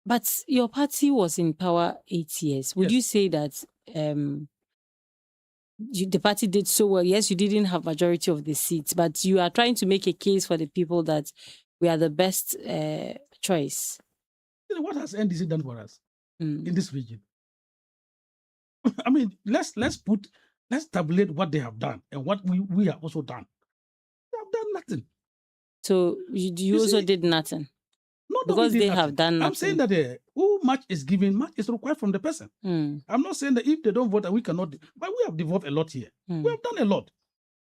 But your party was in power 8 years. Would you say that the party did so well? Yes, you didn't have majority of the seats, but you are trying to make a case for the people that we are the best choice. What has NDC done for us in this region? Let's tabulate what they have done and what we have also done. They have done nothing. So you also did nothing? Not because they have done nothing. I'm saying that who much is given, much is required from the person. I'm not saying that if they don't vote, we cannot. But we have developed a lot here. We have done a lot.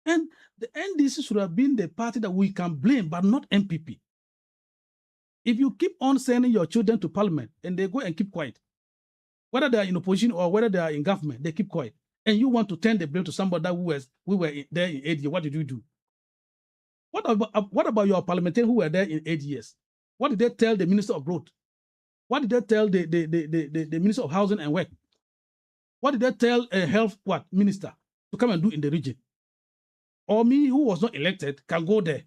And the NDC should have been the party that we can blame, but not MPP. If you keep on sending your children to parliament and they go and keep quiet, whether they are in opposition or whether they are in government, they keep quiet. And you want to turn the blame to somebody that we were there in 8 years. What did you do? What about your parliamentarians who were there in 8 years? What did they tell the Minister of Road? What did they tell the Minister of Housing and Work? What did they tell a health minister to come and do in the region? Or me, who was not elected, can go there,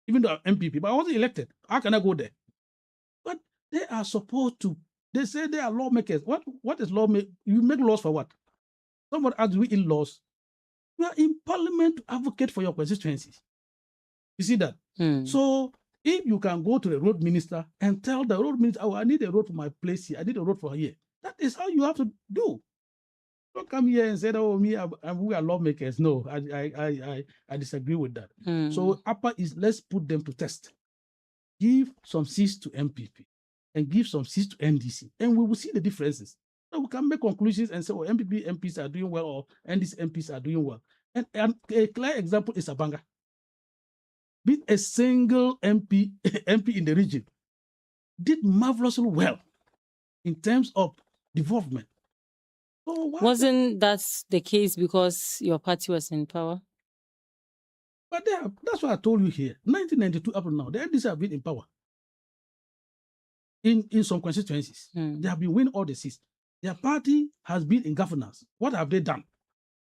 even though I'm MPP, but I wasn't elected. How can I go there? But they are supposed to. They say they are lawmakers. What is lawmaking? You make laws for what? Somebody asked, we in laws. You are in parliament to advocate for your constituencies. You see that? So if you can go to the road minister and tell the road minister, oh, I need a road for my place here, I need a road for here. That is how you have to do. Don't come here and say, oh, we are lawmakers. No, I disagree with that. So upper is, let's put them to test. Give some seats to MPP and give some seats to NDC, and we will see the differences. So we can make conclusions and say, oh, MPP MPs are doing well, or NDC MPs are doing well. And a clear example is Abanga. Be a single MP in the region did marvelously well in terms of development. So wasn't that the case because your party was in power? But that's what I told you here. 1992 up to now, the NDC have been in power. In some constituencies, they have been winning all the seats. Their party has been in governance. What have they done?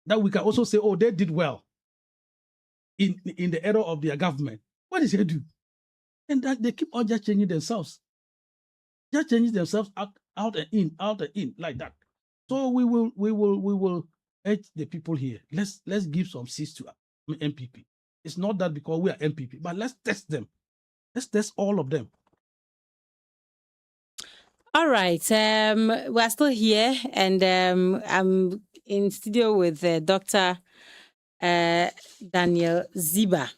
That we can also say, oh, they did well in the era of their government. What did they do? And that they keep on just changing themselves. Just changing themselves out and in, like that. So we will urge the people here. Let's give some seats to MPP. It's not that because we are MPP, but let's test them. Let's test all of them. All right. We're still here, and I'm in studio with Dr. Daniel Ziba.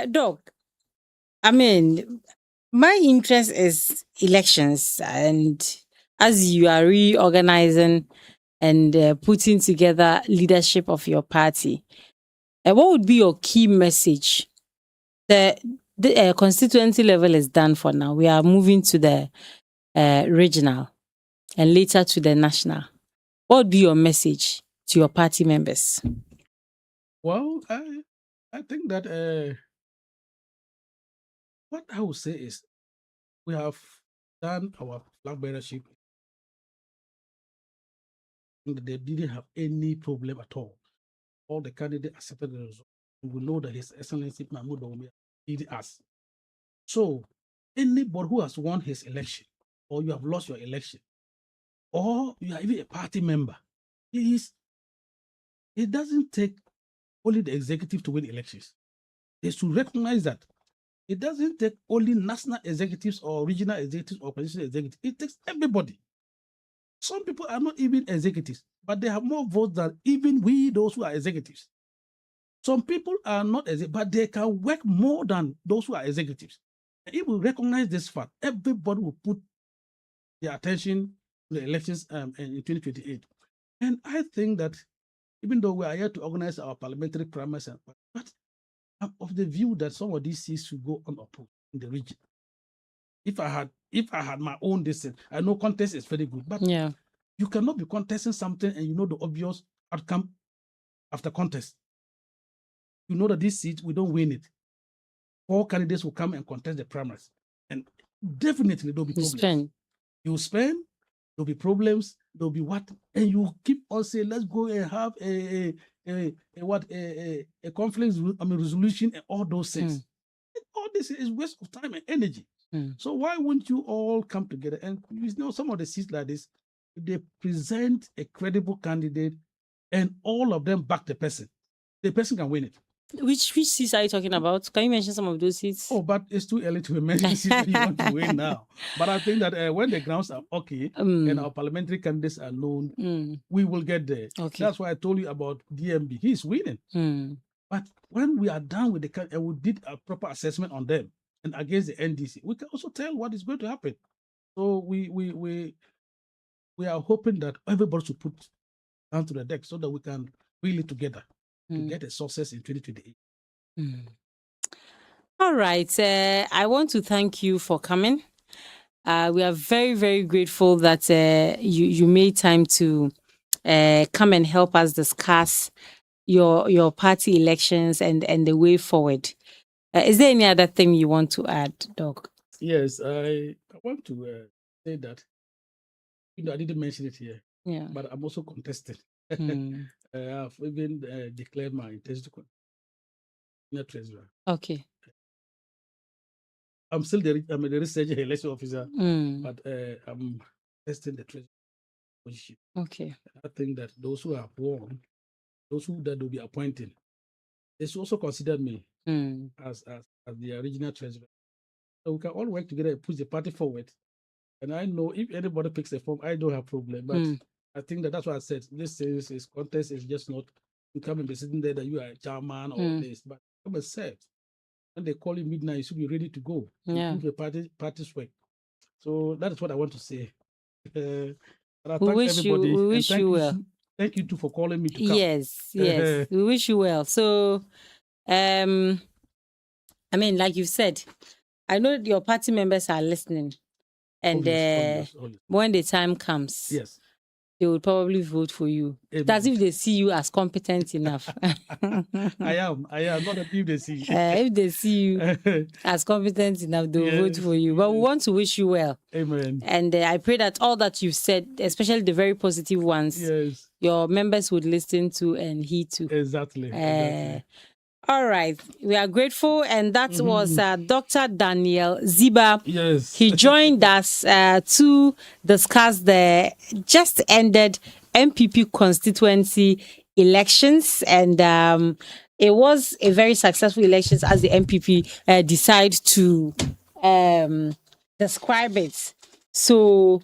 Doc, I mean, my interest is elections, and as you are reorganizing and putting together leadership of your party, what would be your key message? The constituency level is done for now. We are moving to the regional and later to the national. What would be your message to your party members? Well, I think that what I would say is we have done our flag bearership. They didn't have any problem at all. All the candidates accepted the result. We know that His Excellency Mahmoud Bawumia did us. So anybody who has won his election, or you have lost your election, or you are even a party member, it doesn't take only the executive to win elections. They should recognize that. It doesn't take only national executives or regional executives or constitutional executives. It takes everybody. Some people are not even executives, but they have more votes than even we, those who are executives. Some people are not executives, but they can work more than those who are executives. And if we recognize this fact, everybody will put their attention to the elections in 2028. And I think that even though we are here to organize our parliamentary primaries, but I'm of the view that some of these seats should go unopposed in the region. If I had my own distance, I know contest is very good, but you cannot be contesting something and you know the obvious outcome after contest. You know that this seat, we don't win it. 4 candidates will come and contest the primaries. And definitely there'll be problems. You spend, there'll be problems, there'll be what? And you keep on saying, let's go and have a conflict resolution and all those things. All this is waste of time and energy. So why wouldn't you all come together? And you know, some of the seats like this, if they present a credible candidate and all of them back the person can win it. Which seats are you talking about? Can you mention some of those seats? Oh, but it's too early to mention seats that you want to win now. But I think that when the grounds are okay and our parliamentary candidates are known, we will get there. Okay. That's why I told you about DMB. He's winning. But when we are done with the candidate and we did a proper assessment on them and against the NDC, we can also tell what is going to happen. So we are hoping that everybody should put down to the deck so that we can really together to get a success in 2028. All right. I want to thank you for coming. We are very, very grateful that you made time to come and help us discuss your party elections and the way forward. Is there any other thing you want to add, Doc? Yes, I want to say that, I didn't mention it here, but I'm also contested. I've even declared my intention to be treasurer. Okay. I'm still the research election officer, but I'm testing the treasurer position. Okay. I think that those who have won those who that will be appointing, they should also consider me as the original treasurer. So we can all work together and push the party forward. And I know if anybody picks a form, I don't have problem. But I think that's what I said. This is contest is just not you come and be sitting there that you are a chairman or this, but come and serve. When they call you midnight, you should be ready to go. Yeah. Do the party's work. So that is what I want to say. We wish you well. Thank you too for calling me to come. Yes. We wish you well. So, I mean, like you said, I know your party members are listening. And always. when the time comes, yes, they will probably vote for you. That's if they see you as competent enough. I am. Not if they see. If they see you as competent enough, they will vote for you. But we want to wish you well. Amen. And I pray that all that you've said, especially the very positive ones, your members would listen to and heed to. Exactly. All right. We are grateful. And that was Dr. Daniel Ziba. Yes. He joined us to discuss the just ended MPP constituency elections. And it was a very successful election as the MPP decide to describe it. So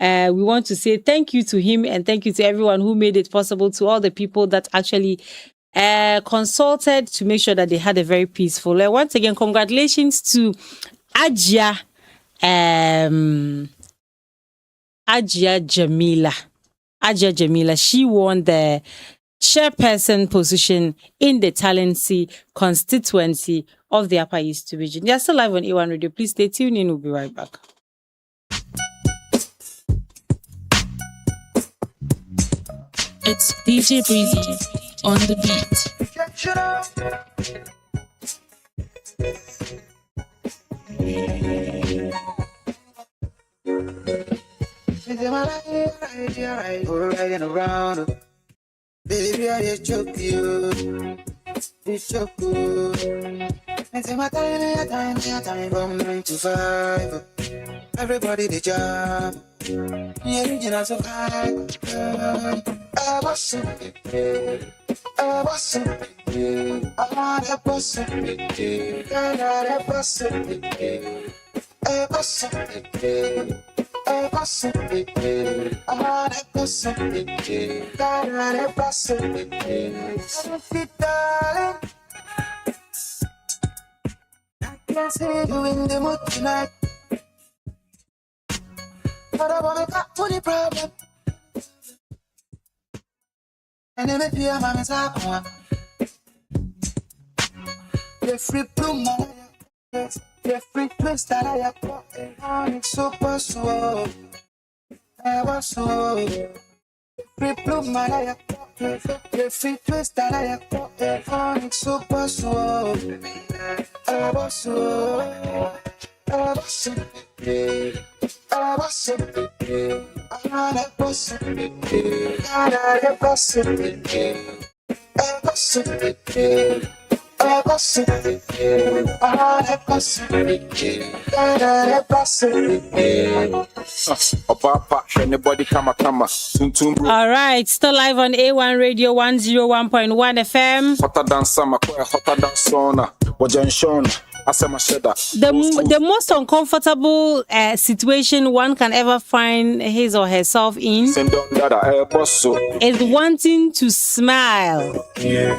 we want to say thank you to him and thank you to everyone who made it possible, to all the people that actually consulted to make sure that they had a very peaceful. Once again, congratulations to Ajia Jamila. Ajia Jamila. She won the chairperson position in the Talensi constituency of the Upper East region. They are still live on A1 Radio. Please stay tuned in. We'll be right back. It's DJ Breezy on the beat. Riding around, baby, I choke you. It's so good. I say my time from 9 to 5. Everybody the job. Yeah, original so high. I was so big. I was so big. I want a boss. I got a boss. I was so big. I was so big. I want a boss. I got a boss. Darling, I can't see you in the mood tonight. But I wanna got money problem. And then if you have my one, the free blue man, the free twist that I have got on super slow. I was so free blue man, I have got the free twist that I have got on super slow. I was so. I was so big. I was so big. I was so big. I was so big. I was so big. I was so big. I was so big. I was so big. Anybody come. All right, still live on A1 Radio 101.1 FM. Hotter than summer, hotter than sauna. The most uncomfortable situation one can ever find his or herself in is wanting to smile,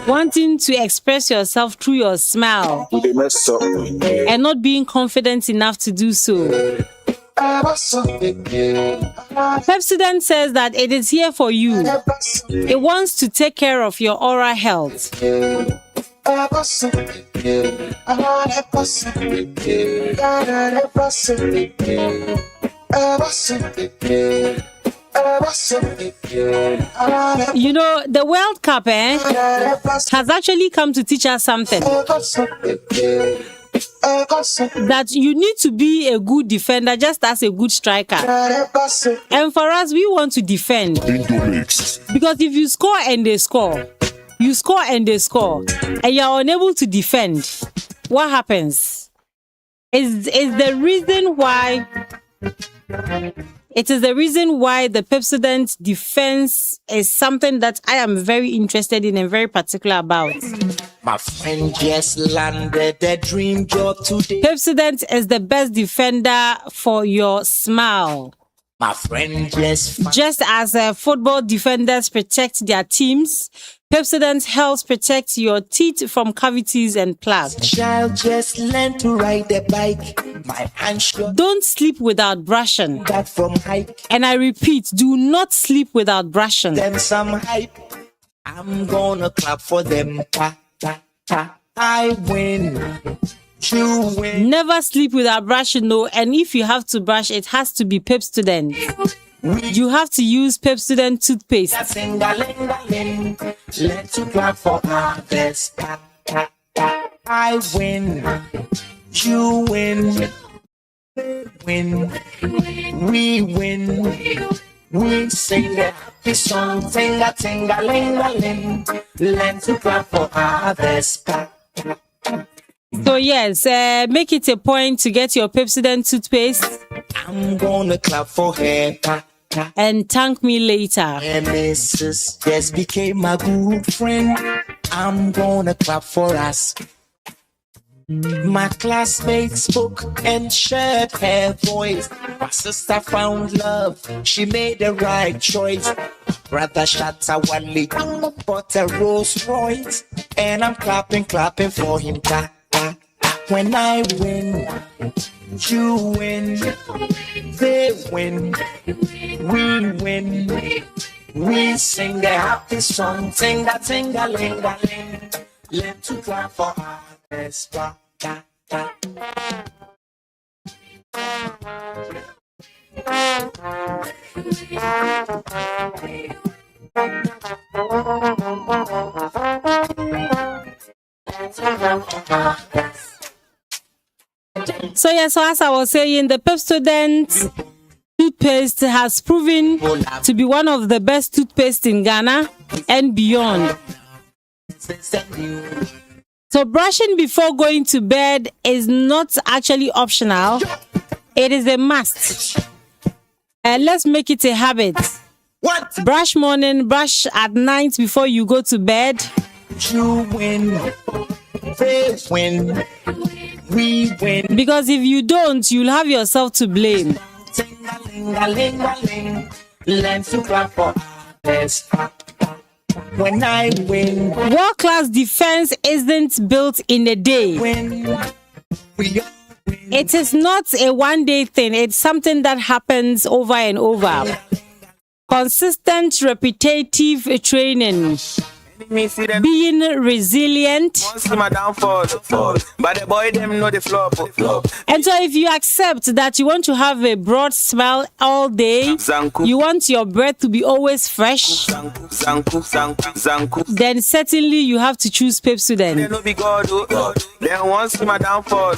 wanting to express yourself through your smile, and not being confident enough to do so. Pepsodent says that it is here for you. It wants to take care of your oral health. You know, the World Cup has actually come to teach us something. That you need to be a good defender just as a good striker. And for us, we want to defend. Because if you score and they score, you score and they score, and you are unable to defend, what happens? Is the reason why It is the reason why the Pepsodent defense is something that I am very interested in and very particular about. My friend just landed a dream job today. Pepsodent is the best defender for your smile. My friend just as football defenders protect their teams, Pepsodent helps protect your teeth from cavities and plaques. Child just learned to ride a bike. My hands don't sleep without brushing. Back from hike. And I repeat, do not sleep without brushing. Them some hype. I'm gonna clap for them. Ta, ta, ta. I win. You win. Never sleep without brushing, no. And if you have to brush, it has to be Pepsodent. You have to use Pepsodent toothpaste. Let's clap for others. I win. You win. Win. We win. We sing a happy song. Tinga, tinga, linga, ling. Let's clap for others. So yes, make it a point to get your Pepsodent toothpaste. I'm gonna clap for her. And thank me later. And Mrs. just became my good friend. I'm gonna clap for us. My classmates spoke and shared her voice. My sister found love. She made the right choice. Brother Shatta Wally bought a Rolls Royce. And I'm clapping for him. When I win, you win, they win, we win. We sing a happy song, tinga, tinga, linga, ling. Let's clap for others. So yes, as I was saying, the Pepsodent toothpaste has proven to be one of the best toothpaste in Ghana and beyond. So brushing before going to bed is not actually optional. It is a must. And let's make it a habit. What? Brush morning, brush at night before you go to bed. You win. They win. We win. Because if you don't, you'll have yourself to blame. Let's clap for others. When I win. World-class defense isn't built in a day. It is not a one-day thing. It's something that happens over and over. Consistent, repetitive training. Being resilient. But the boy them know the flop. And so if you accept that you want to have a broad smile all day, you want your breath to be always fresh, then certainly you have to choose Pepsodent. They no be God, they want see my downfall.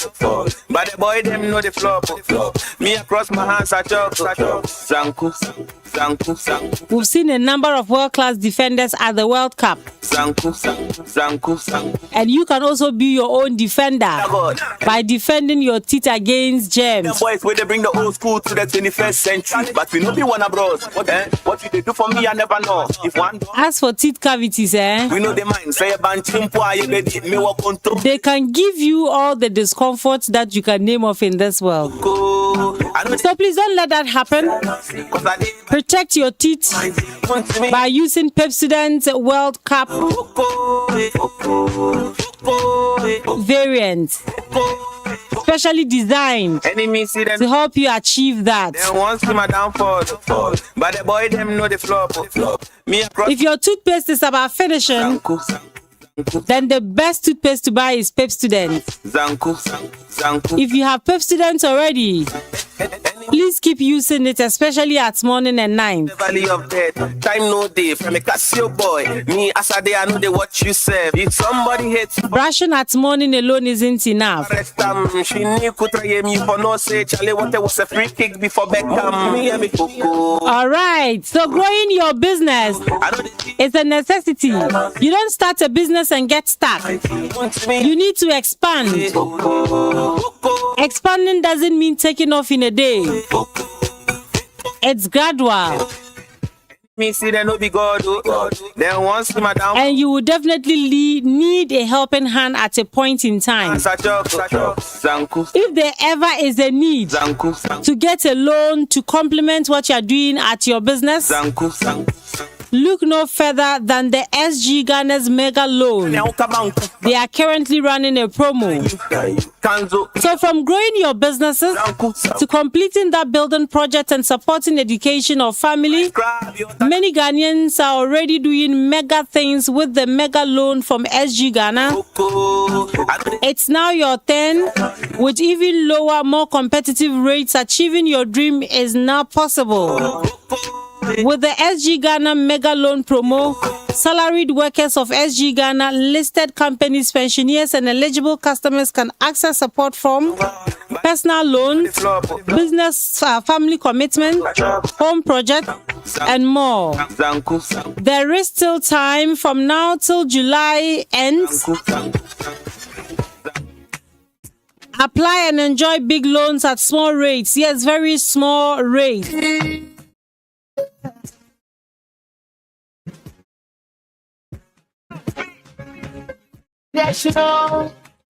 But the boy them know the flop. Me across my hands I chop. Zanku. We've seen a number of world-class defenders at the World Cup. And you can also be your own defender by defending your teeth against germs. The boys where they bring the old school to the 21st century, but we no be one abroad. What you they do for me, I never know. If one as for teeth cavities, we know the mind. Say they can give you all the discomfort that you can name of in this world. So please don't let that happen. Protect your teeth by using Pepsodent World Cup variant, specially designed to help you achieve that. But the boy them know the flop. If your toothpaste is about finishing, then the best toothpaste to buy is Pepsodent. If you have Pepsodent already, please keep using it, especially at morning and night. Valley of death, time no day. From a Casio boy, me as a day I know they watch you serve. If somebody hates brushing at morning alone isn't enough. She knew could try me for no say Charlie what was a free kick before Beckham. Alright, so growing your business is a necessity. You don't start a business and get stuck. You need to expand. Expanding doesn't mean taking off in a day. It's gradual. Me see them no be God. Then once my down. And you will definitely need a helping hand at a point in time. If there ever is a need to get a loan to complement what you're doing at your business, look no further than the SG Ghana's mega loan. They are currently running a promo. So from growing your businesses to completing that building project and supporting education of family, many Ghanaians are already doing mega things with the mega loan from SG Ghana. It's now your turn. With even lower, more competitive rates, achieving your dream is now possible. With the SG Ghana Mega Loan Promo, salaried workers of SG Ghana, listed companies, pensioners, and eligible customers can access support from personal loans, business family commitment, home project, and more. There is still time from now till July ends. Apply and enjoy big loans at small rates. Yes, very small rates.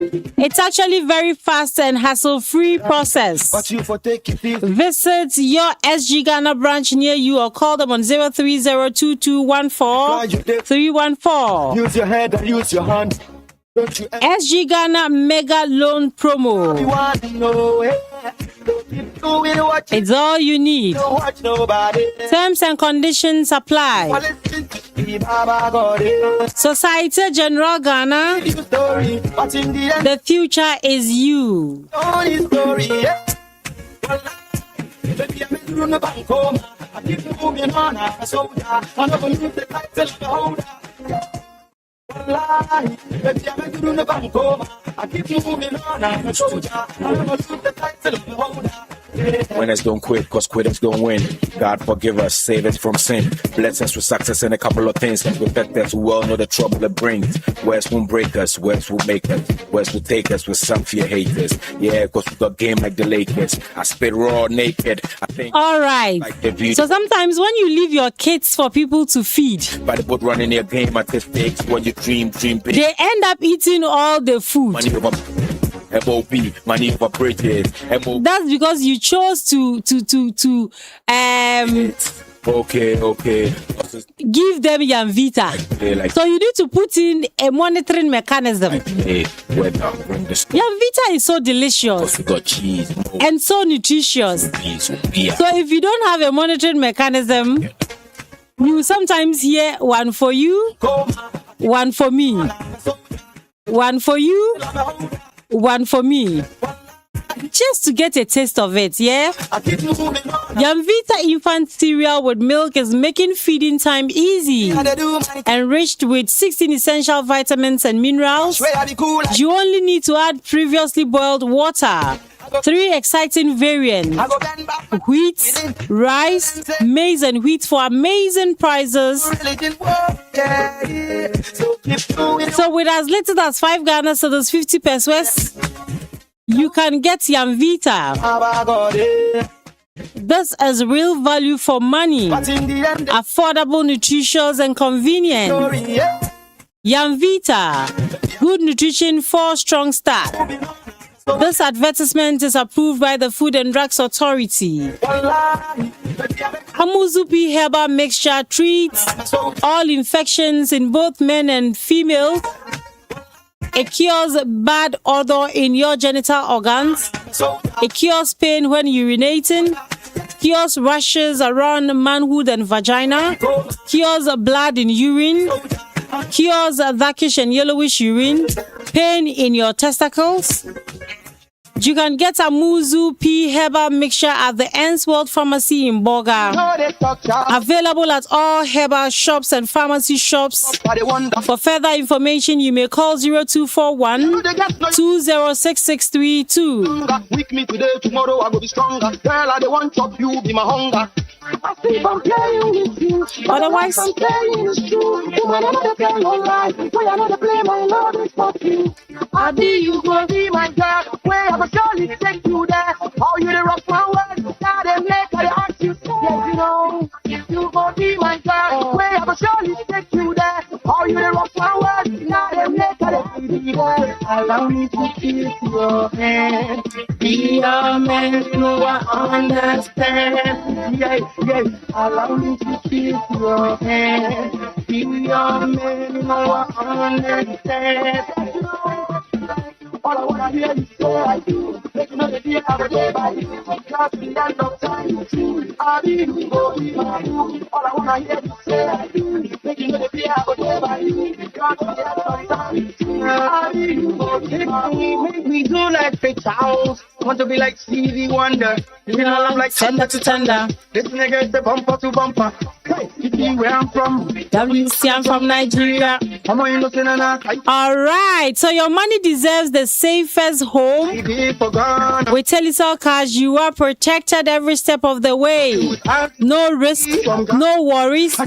It's actually very fast and hassle-free process. Visit your SG Ghana branch near you or call them on 0302214-314. Use your head and use your hand. SG Ghana Mega Loan Promo. It's all you need. Terms and conditions apply. Societe Generale Ghana. The future is you. Winners don't quit, cause quitters don't win. God forgive us, save us from sin. Bless us with success and a couple of things that protect us. We all know the trouble it brings. Words won't break us, words will make us. Words will take us with some fear haters. Yeah, cause we got game like the Lakers. I spit raw naked. I think. All right. Like so sometimes when you leave your kids for people to feed, by the boat running their game at the stakes, when you dream big. They end up eating all the food. Money over MOB, money over bridges. That's because you chose to Okay. give them Yamvita. So you need to put in a monitoring mechanism. Yamvita is so delicious. We got cheese. And so nutritious. So if you don't have a monitoring mechanism, you sometimes hear one for you, one for me, one for you, one for me. Just to get a taste of it, yeah? Yamvita infant cereal with milk is making feeding time easy. Enriched with 16 essential vitamins and minerals, you only need to add previously boiled water. 3 exciting variants: wheat, rice, maize, and wheat for amazing prices. So with as little as 5 Ghana cedis, 50 pesos, you can get Yamvita. This is real value for money, affordable, nutritious, and convenient. Yamvita, good nutrition for strong start. This advertisement is approved by the Food and Drugs Authority. Amuzupi herbal mixture treats all infections in both men and females. It cures bad odor in your genital organs. It cures pain when urinating. Cures rashes around manhood and vagina. Cures blood in urine. Cures darkish and yellowish urine. Pain in your testicles. You can get a Muzu P herbal mixture at the Ends World Pharmacy in Boga. Available at all herbal shops and pharmacy shops. For further information, you may call 0241 206632. With me today, tomorrow I will be stronger. Girl, I don't want chop you, be my hunger. I think I'm playing with you. Otherwise, I'm playing is true. You might not play online. We are not play my love is for you. I be you go be my girl. Where I will surely take you there. How you the rock my world. Now they make I ask you Yes, you know, you gon' be my girl. Where I go surely take you there. All you the rock my world, now them make a be there. Allow me to kiss your hand. Be a man, you know I understand. Yeah, yeah. Allow me to kiss your hand. Be a man, you know I understand. All I wanna hear is say I do. Make you know the day I will day by you. Just the end of time. I be go be my you. All I wanna hear is say I do. Make you know the day I will day by you. Just the end of time. I be go be my you. Make me do like Fake House. Want to be like Stevie Wonder. You know I'm like tender to tender. This nigga is the bumper to bumper. Hey, you see where I'm from? WC, I'm from Nigeria. How are you looking at that? All right, so your money deserves the safest home. With Telecel Cash, you are protected every step of the way. No risk, no worries,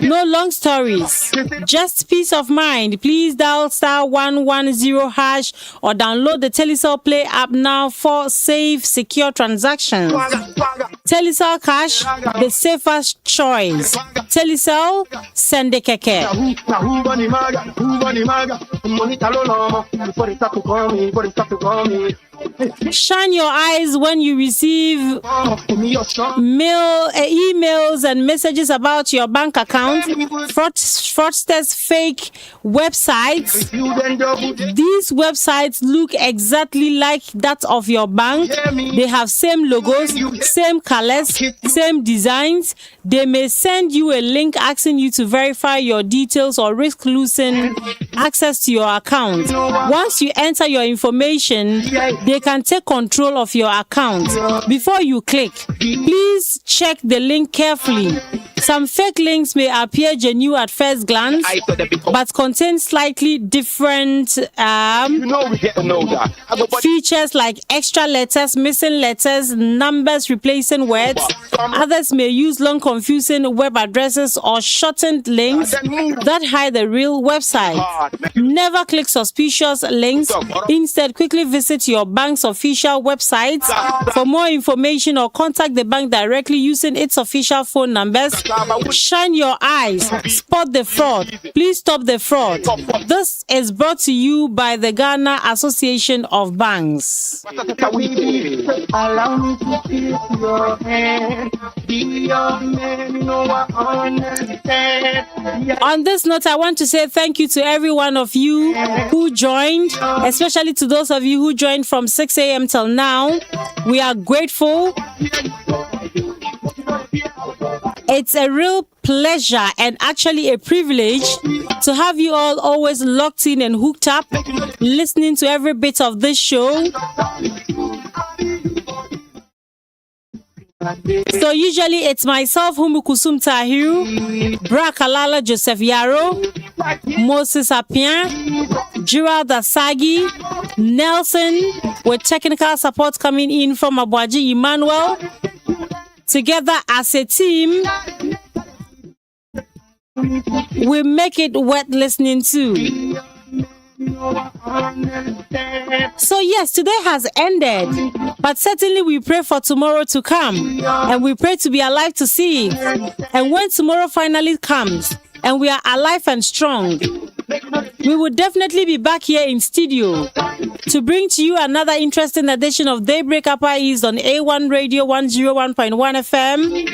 no long stories. Just peace of mind. Please dial *110# or download the Telecel Play app now for safe, secure transactions. Telecel Cash, the safest choice. Telecel, send the keke. Shine your eyes when you receive emails and messages about your bank account. Fraudsters fake websites. These websites look exactly like that of your bank. They have same logos, same colors, same designs. They may send you a link asking you to verify your details or risk losing access to your account. Once you enter your information, they can take control of your account. Before you click, please check the link carefully. Some fake links may appear genuine at first glance, but contain slightly different features like extra letters, missing letters, numbers replacing words. Others may use long, confusing web addresses or shortened links that hide the real website. Never click suspicious links. Instead, quickly visit your bank's official website for more information or contact the bank directly using its official phone numbers. Shine your eyes. Spot the fraud. Please stop the fraud. This is brought to you by the Ghana Association of Banks. Allow me to kiss your hand. Be your man, you know I understand. On this note, I want to say thank you to every one of you who joined, especially to those of you who joined from 6 a.m. till now. We are grateful. It's a real pleasure and actually a privilege to have you all always locked in and hooked up, listening to every bit of this show. So usually it's myself, Humukusum Tahiru, Bra Kalala Joseph Yaro, Moses Appian, Gerald Asagi, Nelson, with technical support coming in from Abuaji Emmanuel. Together as a team, we make it worth listening to. So yes, today has ended, but certainly we pray for tomorrow to come, and we pray to be alive to see it. And when tomorrow finally comes and we are alive and strong, we will definitely be back here in studio to bring to you another interesting edition of Daybreak Upper East on A1 Radio 101.1 FM.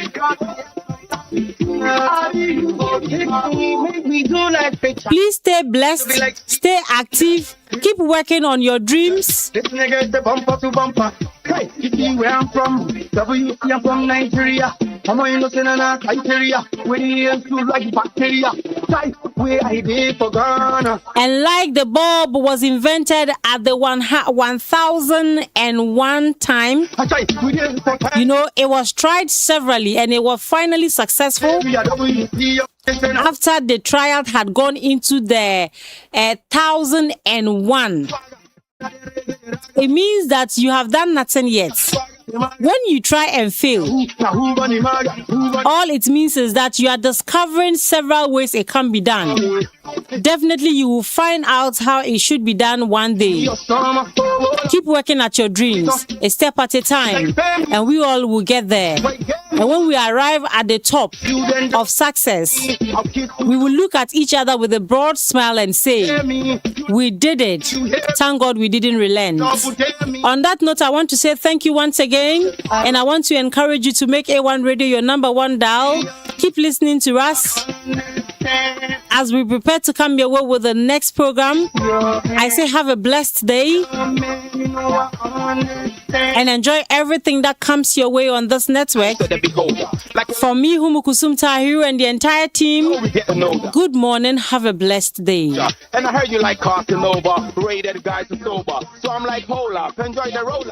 Please stay blessed, stay active, keep working on your dreams. This nigga is the bumper to bumper. Hey, you see where I'm from? WC, I'm from Nigeria. How are you looking at that criteria? Where the air feel like bacteria. Type where I did for Ghana. And like the bulb was invented at the 1001 time, you know, it was tried severally and it was finally successful. After the trial had gone into the 1001, it means that you have done nothing yet. When you try and fail, all it means is that you are discovering several ways it can be done. Definitely you will find out how it should be done one day. Keep working at your dreams, a step at a time, and we all will get there. And when we arrive at the top of success, we will look at each other with a broad smile and say, we did it. Thank God we didn't relent. On that note, I want to say thank you once again, and I want to encourage you to make A1 Radio your number one dial. Keep listening to us as we prepare to come your way with the next program. I say have a blessed day and enjoy everything that comes your way on this network. For me, Humukusum Tahiru, and the entire team, good morning, have a blessed day. And I heard you like Casanova, rated guys are sober. So I'm like, hold up, enjoy the roll.